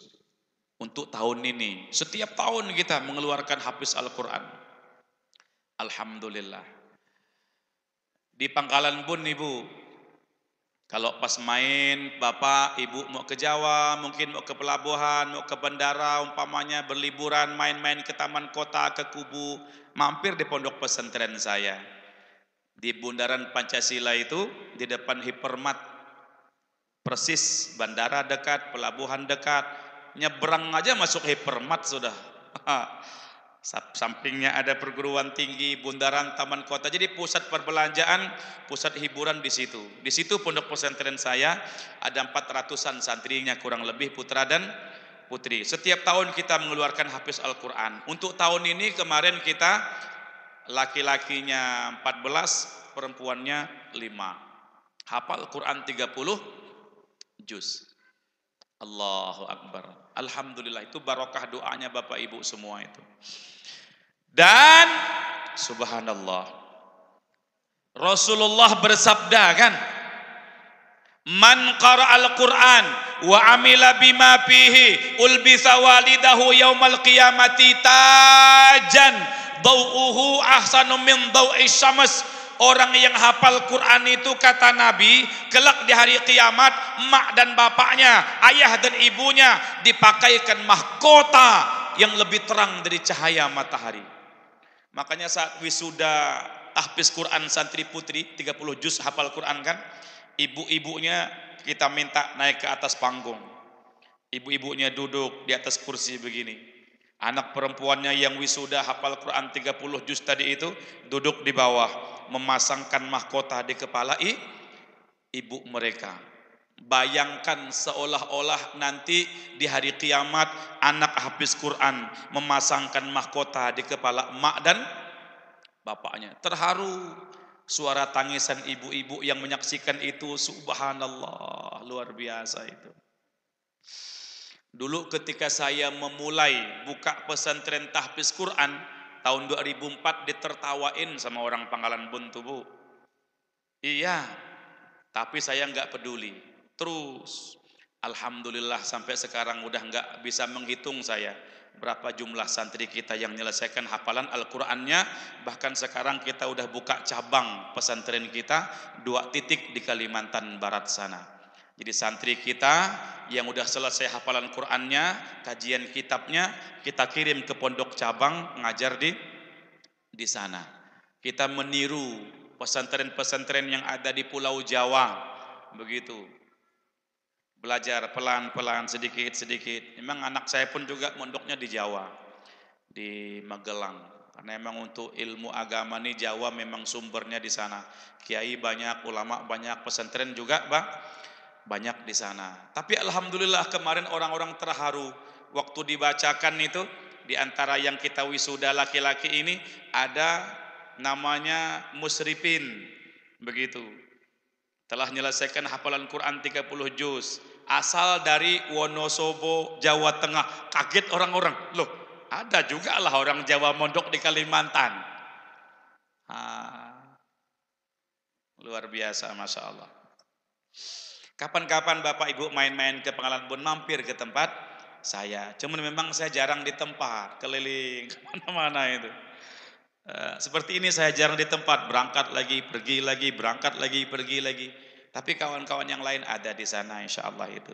S1: Untuk tahun ini, setiap tahun kita mengeluarkan hafiz Al-Quran. Alhamdulillah. Di Pangkalan Bun Ibu, kalau pas main Bapak Ibu mau ke Jawa, mungkin mau ke pelabuhan, mau ke bandara, umpamanya berliburan, main-main ke taman kota, ke kubu, mampir di pondok pesantren saya. Di bundaran Pancasila itu, di depan Hipermat, persis bandara dekat, pelabuhan dekat, nyebrang aja masuk Hipermat sudah. Sampingnya ada perguruan tinggi, bundaran, taman kota. Jadi pusat perbelanjaan, pusat hiburan di situ. Di situ pondok pesantren saya ada 400-an santrinya kurang lebih, putra dan putri. Setiap tahun kita mengeluarkan hafiz Al-Quran. Untuk tahun ini kemarin kita laki-lakinya 14, perempuannya 5. Hafal Quran 30 juz. Allahu Akbar. Alhamdulillah, itu barokah doanya Bapak Ibu semua itu. Dan subhanallah, Rasulullah bersabda kan, man qara'al Qur'an wa amila bima fihi ulbisa walidahu yaumal qiyamati tajan dau'uhu ahsanu min dau'is syams. Orang yang hafal Quran itu, kata Nabi, kelak di hari kiamat mak dan bapaknya, ayah dan ibunya dipakaikan mahkota yang lebih terang dari cahaya matahari. Makanya saat wisuda tahfiz Quran santri putri 30 juz hafal Quran kan, ibu-ibunya kita minta naik ke atas panggung. Ibu-ibunya duduk di atas kursi begini. Anak perempuannya yang wisuda hafal Quran 30 juz tadi itu duduk di bawah, memasangkan mahkota di kepala ibu mereka. Bayangkan seolah-olah nanti di hari kiamat anak hafiz Quran memasangkan mahkota di kepala emak dan bapaknya. Terharu suara tangisan ibu-ibu yang menyaksikan itu. Subhanallah, luar biasa itu. Dulu ketika saya memulai buka pesantren tahfiz Quran tahun 2004 ditertawain sama orang Pangkalan Buntu, Bu. Iya, tapi saya nggak peduli. Terus, alhamdulillah sampai sekarang udah nggak bisa menghitung saya berapa jumlah santri kita yang menyelesaikan hafalan Al-Qur'annya. Bahkan sekarang kita udah buka cabang pesantren kita 2 titik di Kalimantan Barat sana. Jadi santri kita yang udah selesai hafalan Qur'annya, kajian kitabnya, kita kirim ke pondok cabang ngajar di sana. Kita meniru pesantren-pesantren yang ada di Pulau Jawa, begitu. Belajar pelan-pelan, sedikit-sedikit. Memang anak saya pun juga mondoknya di Jawa, di Magelang. Karena memang untuk ilmu agama ini Jawa memang sumbernya di sana. Kiai banyak, ulama banyak, pesantren juga banyak di sana. Tapi alhamdulillah kemarin orang-orang terharu waktu dibacakan itu, di antara yang kita wisuda laki-laki ini ada namanya Musripin, begitu. Telah menyelesaikan hafalan Quran 30 juz, asal dari Wonosobo, Jawa Tengah. Kaget orang-orang, loh ada juga lah orang Jawa mondok di Kalimantan. Luar biasa, Masya Allah. Kapan-kapan Bapak Ibu main-main ke Pangkalan Bun, mampir ke tempat saya. Cuman memang saya jarang di tempat, keliling kemana-mana itu. Seperti ini saya jarang di tempat, berangkat lagi, pergi lagi, berangkat lagi, pergi lagi. Tapi kawan-kawan yang lain ada di sana, insya Allah itu.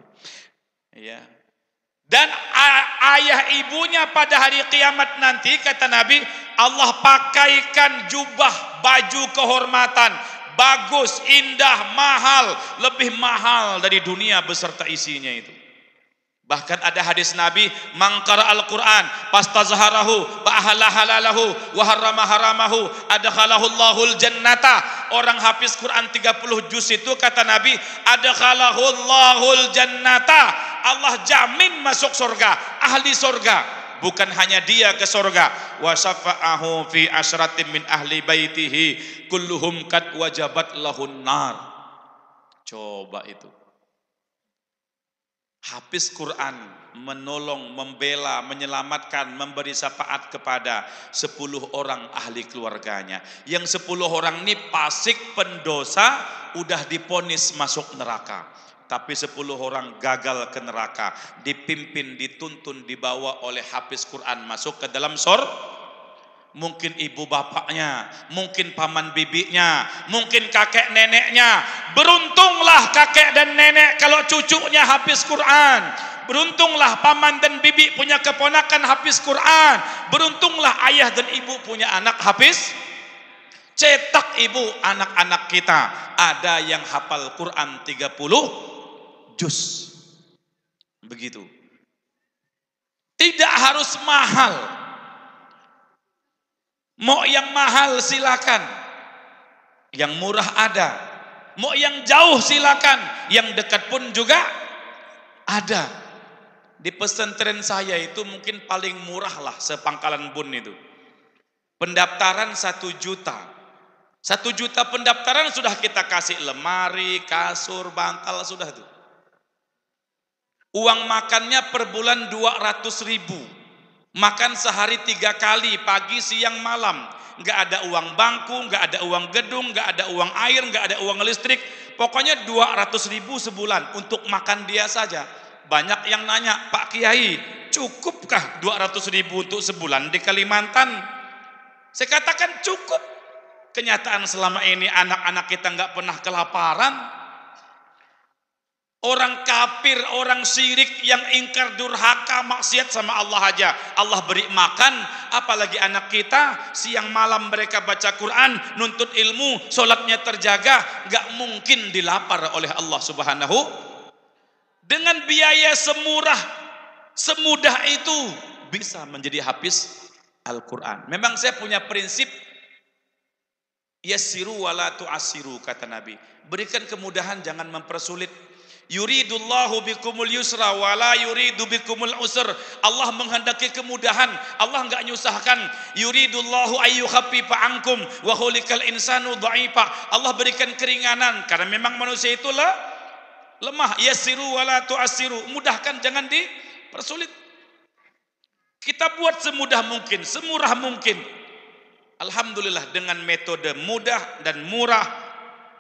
S1: Ya. Dan ayah ibunya pada hari kiamat nanti, kata Nabi, Allah pakaikan jubah baju kehormatan. Bagus, indah, mahal, lebih mahal dari dunia beserta isinya itu. Bahkan ada hadis Nabi, man qara'al Qur'an fastazharahu wa ahalla halalahu wa harrama haramahu adkhalahu Allahul jannata. Orang hafiz Quran 30 juz itu, kata Nabi, adkhalahu Allahul jannata. Allah jamin masuk surga, ahli surga. Bukan hanya dia ke surga, wa syafa'ahu fi asyratin min ahli baitihi kulluhum kad wajabat lahun nar. Coba itu. Hafiz Quran menolong, membela, menyelamatkan, memberi syafaat kepada 10 orang ahli keluarganya. Yang 10 orang ini fasik pendosa, udah diponis masuk neraka. Tapi 10 orang gagal ke neraka, dipimpin, dituntun, dibawa oleh hafiz Quran masuk ke dalam surga. Mungkin ibu bapaknya, mungkin paman bibinya, mungkin kakek neneknya. Beruntunglah kakek dan nenek kalau cucunya hafiz Quran. Beruntunglah paman dan bibi punya keponakan hafiz Quran. Beruntunglah ayah dan ibu punya anak hafiz. Cetak ibu anak-anak kita. Ada yang hafal Quran 30 juz. Begitu. Tidak harus mahal. Mau yang mahal silakan. Yang murah ada. Mau yang jauh silakan. Yang dekat pun juga ada. Di pesantren saya itu mungkin paling murah lah sepangkalan Bun itu. Pendaftaran 1 juta. 1 juta pendaftaran sudah kita kasih lemari, kasur, bantal, sudah tuh. Uang makannya per bulan 200.000. Makan sehari 3 kali, pagi, siang, malam. Nggak ada uang bangku, nggak ada uang gedung, nggak ada uang air, nggak ada uang listrik. Pokoknya 200.000 sebulan untuk makan dia saja. Banyak yang nanya, Pak Kiai, cukupkah 200.000 untuk sebulan di Kalimantan? Saya katakan cukup. Kenyataan selama ini anak-anak kita nggak pernah kelaparan. Orang kafir, orang syirik yang ingkar durhaka maksiat sama Allah aja Allah beri makan, apalagi anak kita siang malam mereka baca Quran, nuntut ilmu, sholatnya terjaga, nggak mungkin dilapar oleh Allah Subhanahu. Dengan biaya semudah itu bisa menjadi hafiz Al-Quran. Memang saya punya prinsip yassiru wala tu'assiru, kata Nabi. Berikan kemudahan, jangan mempersulit. Yuridullahu bikumul yusra wala yuridu bikumul usr. Allah menghendaki kemudahan, Allah enggak nyusahkan. Yuridullahu ayyukhaffifa ankum wa khuliqal insanu dha'ifa. Allah berikan keringanan karena memang manusia itu lemah. Yassiru wala tu'assiru. Mudahkan, jangan dipersulit. Kita buat semudah mungkin, semurah mungkin. Alhamdulillah dengan metode mudah dan murah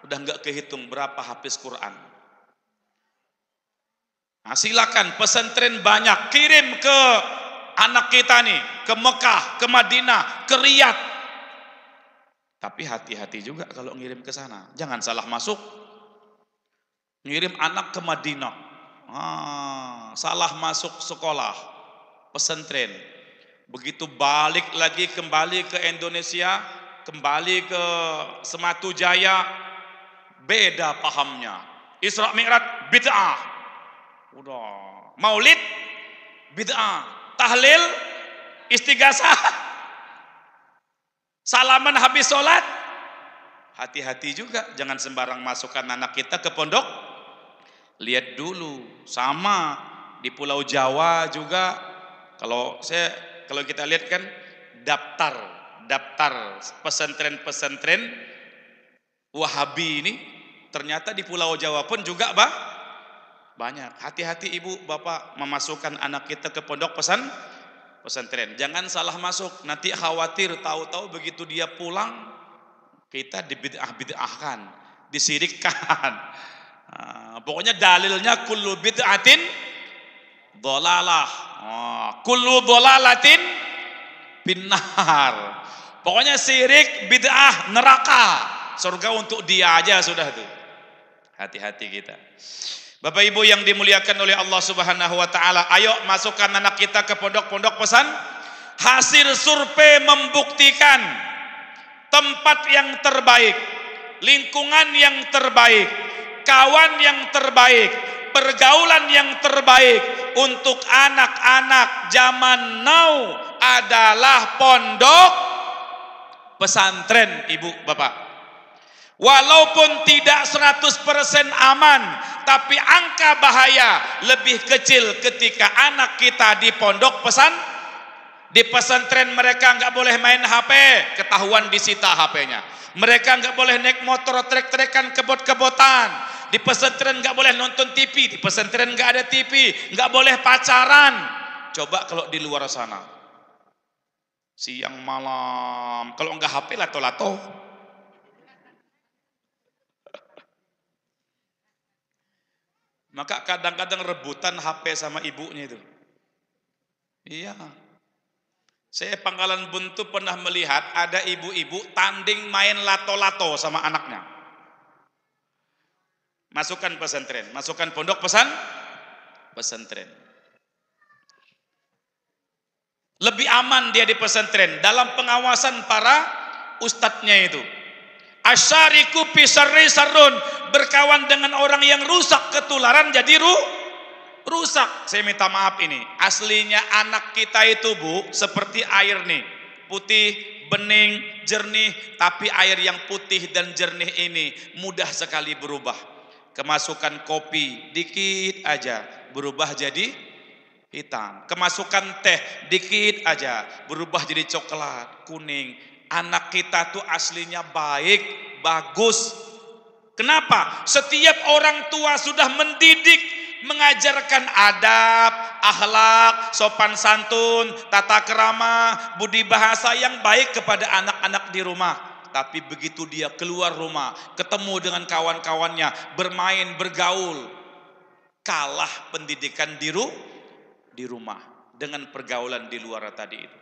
S1: udah enggak kehitung berapa hafiz Quran. Nah, silakan pesantren banyak, kirim ke anak kita nih, ke Mekah, ke Madinah, ke Riyadh. Tapi hati-hati juga kalau ngirim ke sana, jangan salah masuk. Ngirim anak ke Madinah, salah masuk sekolah pesantren. Begitu balik lagi kembali ke Indonesia, kembali ke Sematu Jaya, beda pahamnya. Isra Mi'raj bid'ah. Udah, Maulid bid'ah, tahlil istighasah, salaman habis sholat. Hati-hati juga, jangan sembarang masukkan anak kita ke pondok. Lihat dulu, sama di Pulau Jawa juga. Kalau kita lihat kan daftar pesantren-pesantren Wahabi ini, ternyata di Pulau Jawa pun juga banyak. Hati-hati ibu bapak memasukkan anak kita ke pondok pesantren. Jangan salah masuk, nanti khawatir tahu-tahu begitu dia pulang kita dibid'ah-bid'ahkan, disirikkan. Pokoknya dalilnya kullu bid'atin dhalalah, kullu dhalalatin binnar. Pokoknya sirik, bid'ah, neraka, surga untuk dia aja sudah tuh. Hati-hati kita. Bapak Ibu yang dimuliakan oleh Allah Subhanahu wa taala, ayo masukkan anak kita ke pondok-pondok pesan. Hasil survei membuktikan tempat yang terbaik, lingkungan yang terbaik, kawan yang terbaik, pergaulan yang terbaik untuk anak-anak zaman now adalah pondok pesantren, Ibu Bapak. Walaupun tidak 100% aman, tapi angka bahaya lebih kecil ketika anak kita di pondok di pesantren. Mereka nggak boleh main HP, ketahuan disita HP-nya. Mereka nggak boleh naik motor trek-trekan, kebot-kebotan. Di pesantren nggak boleh nonton TV, di pesantren nggak ada TV, nggak boleh pacaran. Coba kalau di luar sana, siang malam, kalau nggak HP lato-lato. Maka kadang-kadang rebutan HP sama ibunya itu. Iya. Saya Pangkalan Buntu pernah melihat ada ibu-ibu tanding main lato-lato sama anaknya. Masukkan pesantren, masukkan pondok pesantren. Lebih aman dia di pesantren dalam pengawasan para ustadznya itu. Asyariku pisarri sarun, berkawan dengan orang yang rusak ketularan jadi rusak. Saya minta maaf ini, aslinya anak kita itu Bu seperti air nih, putih, bening, jernih. Tapi air yang putih dan jernih ini mudah sekali berubah. Kemasukan kopi dikit aja berubah jadi hitam. Kemasukan teh dikit aja berubah jadi coklat, kuning. Anak kita tuh aslinya baik, bagus. Kenapa? Setiap orang tua sudah mendidik, mengajarkan adab, akhlak, sopan santun, tata krama, budi bahasa yang baik kepada anak-anak di rumah. Tapi begitu dia keluar rumah, ketemu dengan kawan-kawannya, bermain, bergaul, kalah pendidikan di rumah dengan pergaulan di luar tadi itu.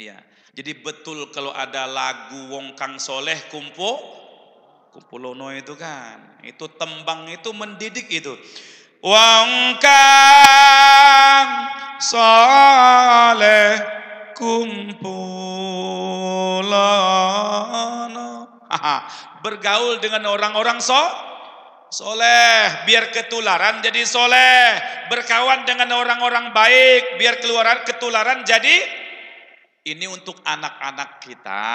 S1: Ya, jadi betul kalau ada lagu Wong Kang Soleh Kumpulono itu kan, itu tembang itu mendidik itu. Wong Kang Soleh Kumpulono. Bergaul dengan orang-orang soleh, biar ketularan jadi soleh. Berkawan dengan orang-orang baik, biar ketularan jadi. Ini untuk anak-anak kita.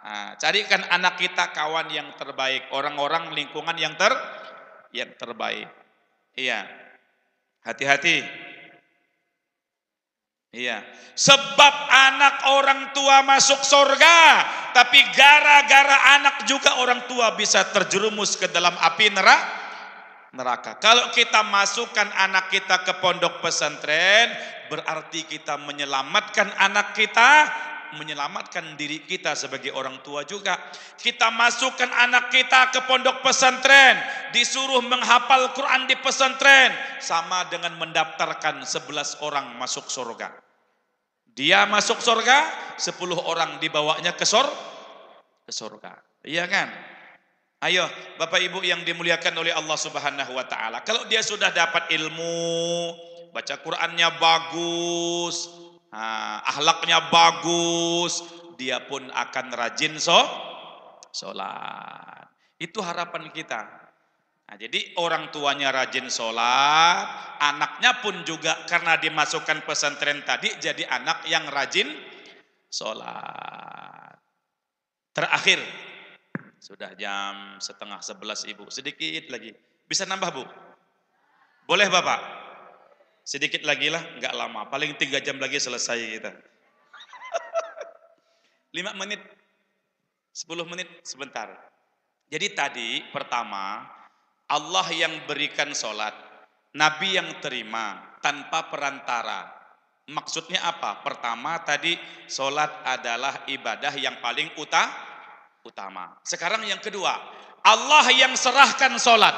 S1: Nah, carikan anak kita kawan yang terbaik, orang-orang lingkungan yang terbaik. Iya, hati-hati. Iya, sebab anak orang tua masuk surga, tapi gara-gara anak juga orang tua bisa terjerumus ke dalam api neraka. Kalau kita masukkan anak kita ke pondok pesantren, berarti kita menyelamatkan anak kita, menyelamatkan diri kita sebagai orang tua juga. Kita masukkan anak kita ke pondok pesantren, disuruh menghafal Quran di pesantren, sama dengan mendaftarkan 11 orang masuk surga. Dia masuk surga, 10 orang dibawanya ke surga. Iya kan? Ayo Bapak Ibu yang dimuliakan oleh Allah Subhanahu wa taala, kalau dia sudah dapat ilmu, baca Qur'annya bagus, akhlaknya bagus, dia pun akan rajin sholat. Itu harapan kita. Nah, jadi orang tuanya rajin sholat, anaknya pun juga karena dimasukkan pesantren tadi jadi anak yang rajin sholat. Terakhir, sudah jam 10:30 Ibu, sedikit lagi. Bisa nambah Bu? Boleh Bapak? Sedikit lagi lah, enggak lama. Paling 3 jam lagi selesai kita. 5 menit, 10 menit, sebentar. Jadi tadi pertama, Allah yang berikan sholat, Nabi yang terima tanpa perantara. Maksudnya apa? Pertama tadi, sholat adalah ibadah yang paling utama. Sekarang yang kedua, Allah yang serahkan sholat,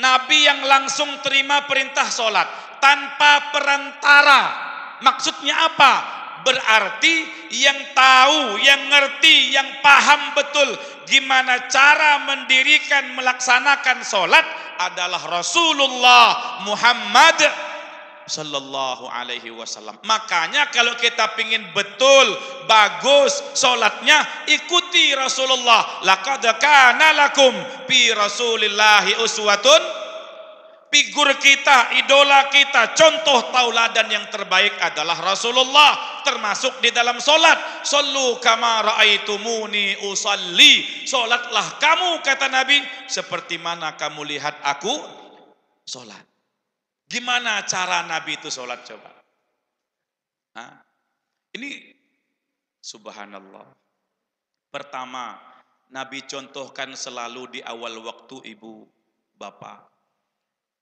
S1: Nabi yang langsung terima perintah sholat tanpa perantara. Maksudnya apa? Berarti yang tahu, yang ngerti, yang paham betul gimana cara mendirikan, melaksanakan sholat adalah Rasulullah Muhammad Sallallahu Alaihi Wasallam. Makanya kalau kita pingin betul, bagus sholatnya, ikuti Rasulullah. Laqad kana lakum fi Rasulillahi uswatun. Figur kita, idola kita, contoh tauladan yang terbaik adalah Rasulullah, termasuk di dalam sholat. Sallu kama ra'aitumuni usalli. Sholatlah kamu, kata Nabi, seperti mana kamu lihat aku sholat. Gimana cara Nabi itu sholat coba? Ini subhanallah. Pertama, Nabi contohkan selalu di awal waktu ibu, bapak.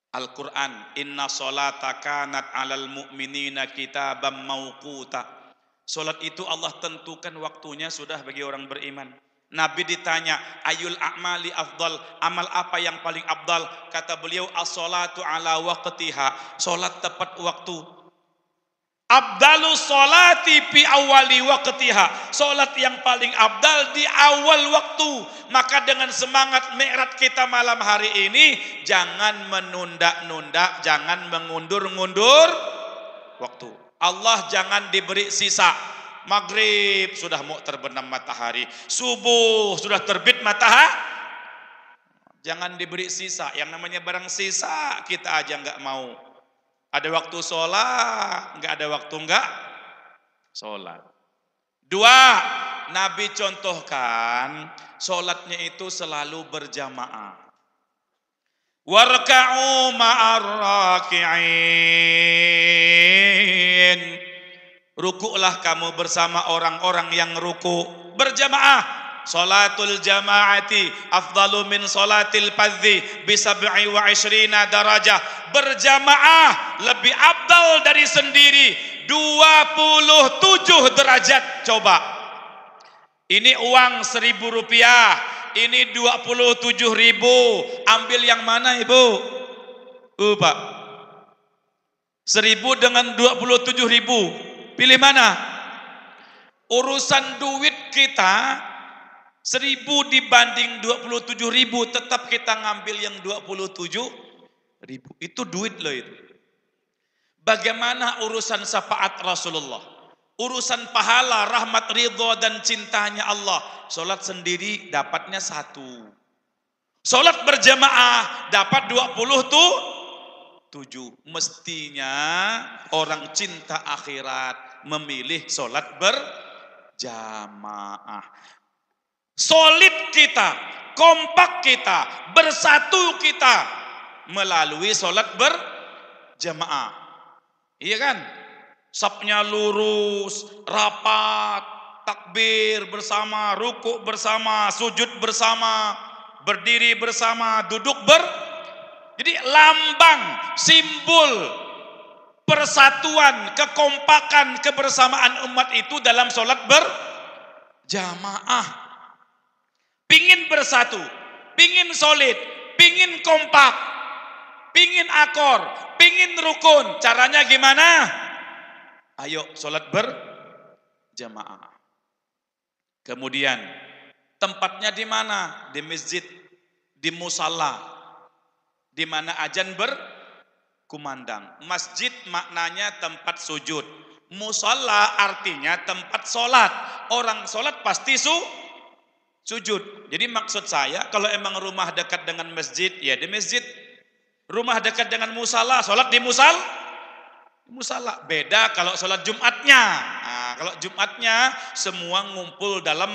S1: Al-Quran, inna sholata kanat alal mu'minina kitabam mauquta. Sholat itu Allah tentukan waktunya sudah bagi orang beriman. Nabi ditanya, ayul a'mali afdal, amal apa yang paling afdal? Kata beliau, as-sholatu ala waqtiha, sholat tepat waktu. Abdalus sholati fi awali waqtiha, sholat yang paling afdal di awal waktu. Maka dengan semangat mi'raj kita malam hari ini, jangan menunda-nunda, jangan mengundur-ngundur waktu. Allah jangan diberi sisa. Maghrib sudah mau terbenam matahari, subuh sudah terbit matahari. Jangan diberi sisa. Yang namanya barang sisa kita aja nggak mau. Ada waktu sholat, nggak ada waktu nggak sholat. Dua, Nabi contohkan sholatnya itu selalu berjamaah. Warka'u ma'ar raki'in. Rukuklah kamu bersama orang-orang yang ruku berjamaah. Salatul jama'ati afdalu min salatil fadzi bi 27 darajah. Berjamaah lebih afdal dari sendiri 27 derajat. Coba. Ini uang 1.000 rupiah, ini 27.000. Ambil yang mana ibu? Pak. 1.000 dengan 27.000. Pilih mana? Urusan duit kita 1.000 dibanding 27.000, tetap kita ngambil yang 27.000. Itu duit loh itu. Bagaimana urusan syafaat Rasulullah? Urusan pahala, rahmat, ridho dan cintanya Allah. Sholat sendiri dapatnya 1. Sholat berjamaah dapat 27. Mestinya orang cinta akhirat memilih sholat berjamaah. Solid kita, kompak kita, bersatu kita melalui sholat berjamaah. Iya kan? Safnya lurus, rapat, takbir bersama, rukuk bersama, sujud bersama, berdiri bersama, duduk Jadi lambang, simbol persatuan, kekompakan, kebersamaan umat itu dalam sholat berjamaah. Pingin bersatu, pingin solid, pingin kompak, pingin akor, pingin rukun. Caranya gimana? Ayo sholat berjamaah. Kemudian tempatnya di mana? Di masjid, di musalla, di mana azan berkumandang. Masjid maknanya tempat sujud. Musalla artinya tempat sholat. Orang sholat pasti sujud. Jadi maksud saya, kalau emang rumah dekat dengan masjid, ya di masjid. Rumah dekat dengan musalla, sholat di musalla. Beda kalau sholat Jumatnya. Nah, kalau Jumatnya semua ngumpul dalam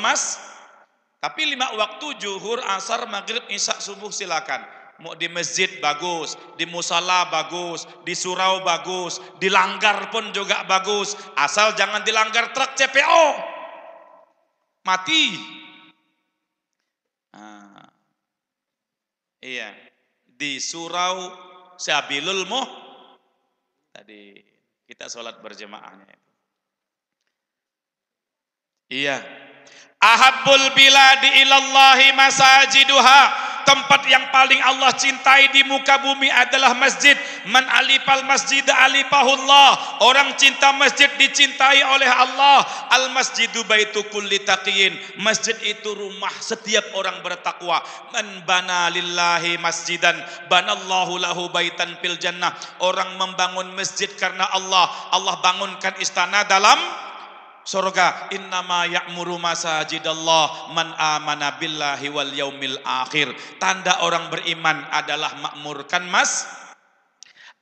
S1: Tapi 5 waktu, zuhur, asar, maghrib, isya, subuh silakan. Mau di masjid bagus, di musalla bagus, di surau bagus, di langgar pun juga bagus. Asal jangan dilanggar truk CPO. Mati. Iya, di surau Sabilul tadi kita sholat berjamaahnya itu. Iya. Ahabbul biladi ilallahi masajiduha. Tempat yang paling Allah cintai di muka bumi adalah masjid. Man alifal masjid alifahullah. Orang cinta masjid dicintai oleh Allah. Al masjidu baitu kulli taqiyin. Masjid itu rumah setiap orang bertakwa. Man bana lillahi masjidan banallahu lahu baitan fil jannah. Orang membangun masjid karena Allah, Allah bangunkan istana dalam surga. Innama ya'muru masajidallah man amana billahi wal yaumil akhir. Tanda orang beriman adalah makmurkan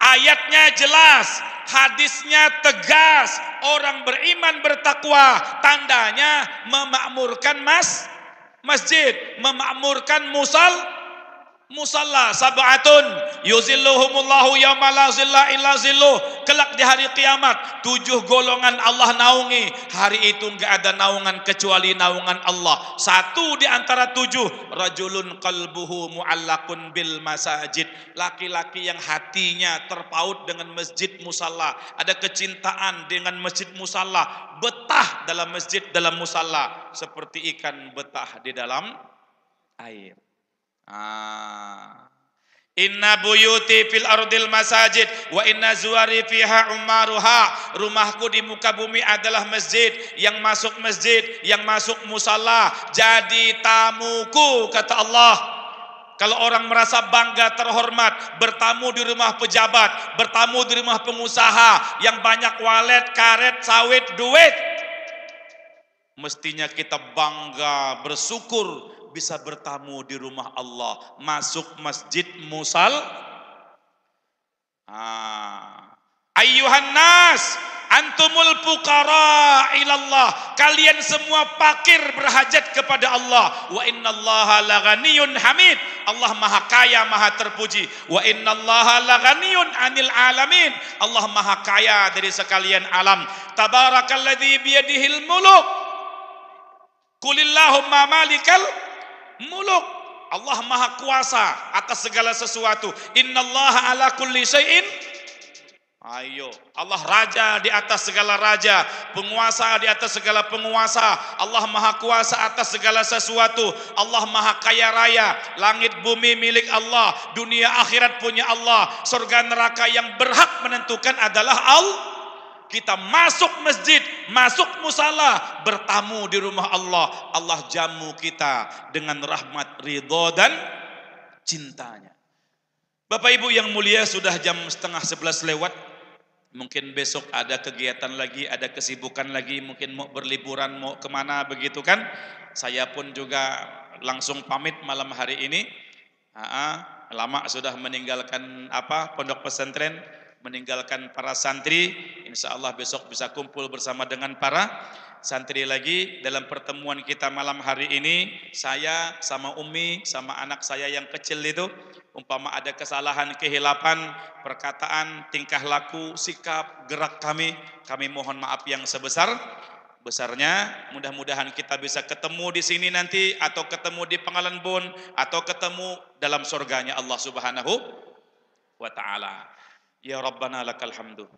S1: Ayatnya jelas, hadisnya tegas. Orang beriman bertakwa, tandanya memakmurkan masjid, memakmurkan musalla. Sab'atun yuzilluhumullahu yauma la zilla illa zilluh. Kelak di hari kiamat 7 golongan Allah naungi. Hari itu enggak ada naungan kecuali naungan Allah. 1 di antara 7, rajulun qalbuhu mu'allaqun bil masajid. Laki-laki yang hatinya terpaut dengan masjid musalla, ada kecintaan dengan masjid musalla, betah dalam masjid, dalam musalla, seperti ikan betah di dalam air. Inna buyuti fil ardil masajid wa inna zuwari fiha umaruha. Rumahku di muka bumi adalah masjid. Yang masuk masjid, yang masuk musalla jadi tamuku, kata Allah. Kalau orang merasa bangga, terhormat, bertamu di rumah pejabat, bertamu di rumah pengusaha yang banyak walet, karet, sawit, duit, mestinya kita bangga, bersyukur bisa bertamu di rumah Allah, masuk masjid Ayyuhan nas antumul fuqara ilallah. Kalian semua fakir berhajat kepada Allah. Wa innallaha laghaniyun hamid. Allah maha kaya, maha terpuji. Wa innallaha laghaniyun anil alamin. Allah maha kaya dari sekalian alam. Tabarakalladzi biyadihil muluk. Qulillahumma malikal muluk. Allah maha kuasa atas segala sesuatu. Innallaha ala kulli syai'in. Ayo, Allah raja di atas segala raja, penguasa di atas segala penguasa. Allah maha kuasa atas segala sesuatu. Allah maha kaya raya. Langit bumi milik Allah, dunia akhirat punya Allah. Surga neraka yang berhak menentukan adalah Allah. Kita masuk masjid, masuk musala, bertamu di rumah Allah. Allah jamu kita dengan rahmat, ridho dan cintanya. Bapak Ibu yang mulia, sudah jam 10:30 lewat. Mungkin besok ada kegiatan lagi, ada kesibukan lagi, mungkin mau berliburan, mau kemana begitu kan. Saya pun juga langsung pamit malam hari ini. Lama sudah meninggalkan pondok pesantren, meninggalkan para santri. Insya Allah besok bisa kumpul bersama dengan para santri lagi. Dalam pertemuan kita malam hari ini, saya sama Umi, sama anak saya yang kecil itu, umpama ada kesalahan, kehilapan, perkataan, tingkah laku, sikap, gerak kami mohon maaf yang sebesar-besarnya. Mudah-mudahan kita bisa ketemu di sini nanti, atau ketemu di Pangkalan Bun, atau ketemu dalam surganya Allah Subhanahu wa ta'ala. Ya Rabbana lakal hamdu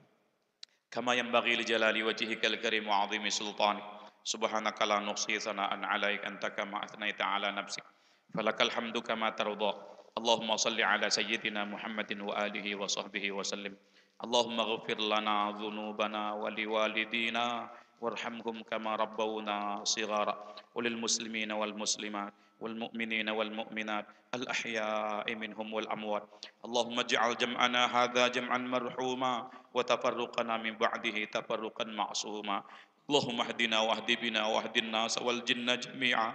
S1: kama yanbaghi li jalali wajhikal karim wa 'azimi sultanik. Subhanaka la nuhsi thana'an 'alaik anta kama athnaita 'ala nafsik. Falakal hamdu kama tarda. Allahumma salli ala sayyidina Muhammadin wa alihi wa sahbihi wa sallim. Allahumma ghafir lana dhunubana wa liwalidina warhamhum kama rabbawna shighara. Walil muslimina wal muslimat wal mu'minina wal mu'minat al ahya'i minhum wal amwat. Allahumma ij'al jam'ana hadha jam'an marhuma wa tafarruqana min ba'dihi tafarruqan ma'suma. Allahumma hdina wahdi bina wahdin nas wal jinna jami'a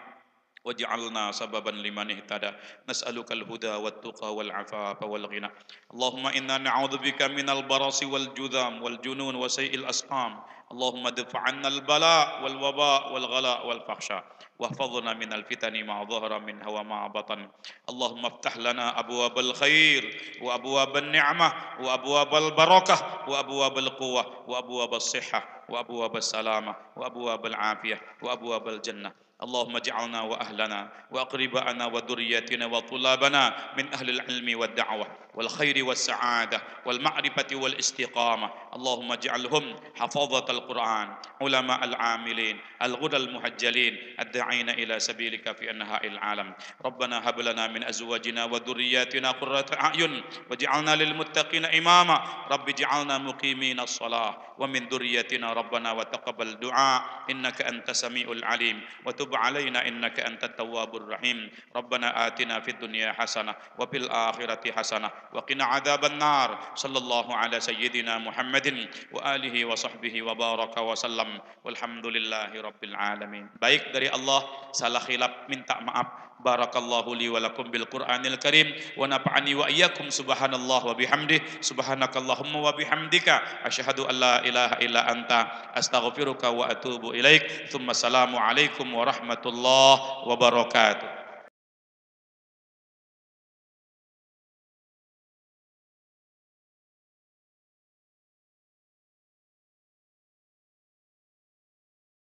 S1: waj'alna sababan liman ihtada. Nas'alukal huda wat tuqa wal afafa wal ghina. Allahumma inna na'udzubika minal barasi wal judham wal junun wa sayil asqam. Allahumma daf'anna al bala wal waba wal ghala wal fahsya wahfadhna minal fitani ma dhahara minha wa ma batan. Allahumma iftah lana abwabal khair wa abwabal ni'mah wa abwabal barakah wa abwabal quwwah wa abwabas sihhah wa abwabas salamah wa abwabal afiyah wa abwabal jannah. Allahumma ij'alna wa ahlana wa aqribana wa dhurriyyatina wa tulabana min ahli al-ilmi wad da'wah wal khairi was sa'adah wal ma'rifati wal istiqamah. Allahumma ij'alhum hafadhatal Qur'an, ulama al-amilin, al-ghudal muhajjalin, ad-da'ina ila sabilika fi anha'il alam. Rabbana hab lana min azwajina wa dhurriyyatina qurrata a'yun waj'alna lil muttaqina imama. Rabbi ij'alna muqimina as-salah wa min dhurriyyatina rabbana wa taqabbal du'a innaka antas samiul alim wa tub علينا إنك أنت التواب الرحيم. ربنا آتنا في الدنيا حسنة وفي الآخرة حسنة وقنا عذاب النار. صلى الله على سيدنا محمد وآله وصحبه وبارك وسلم والحمد لله رب العالمين. Baik, dari Allah salah khilaf minta maaf. Barakallahu li wa lakum bil Qur'anil Karim wa nafa'ani wa iyyakum. Subhanallah wa bihamdih, subhanakallahumma wa bihamdika asyhadu an la ilaha illa anta astaghfiruka wa atubu ilaik. Tsumma assalamu alaikum warahmatullahi wabarakatuh.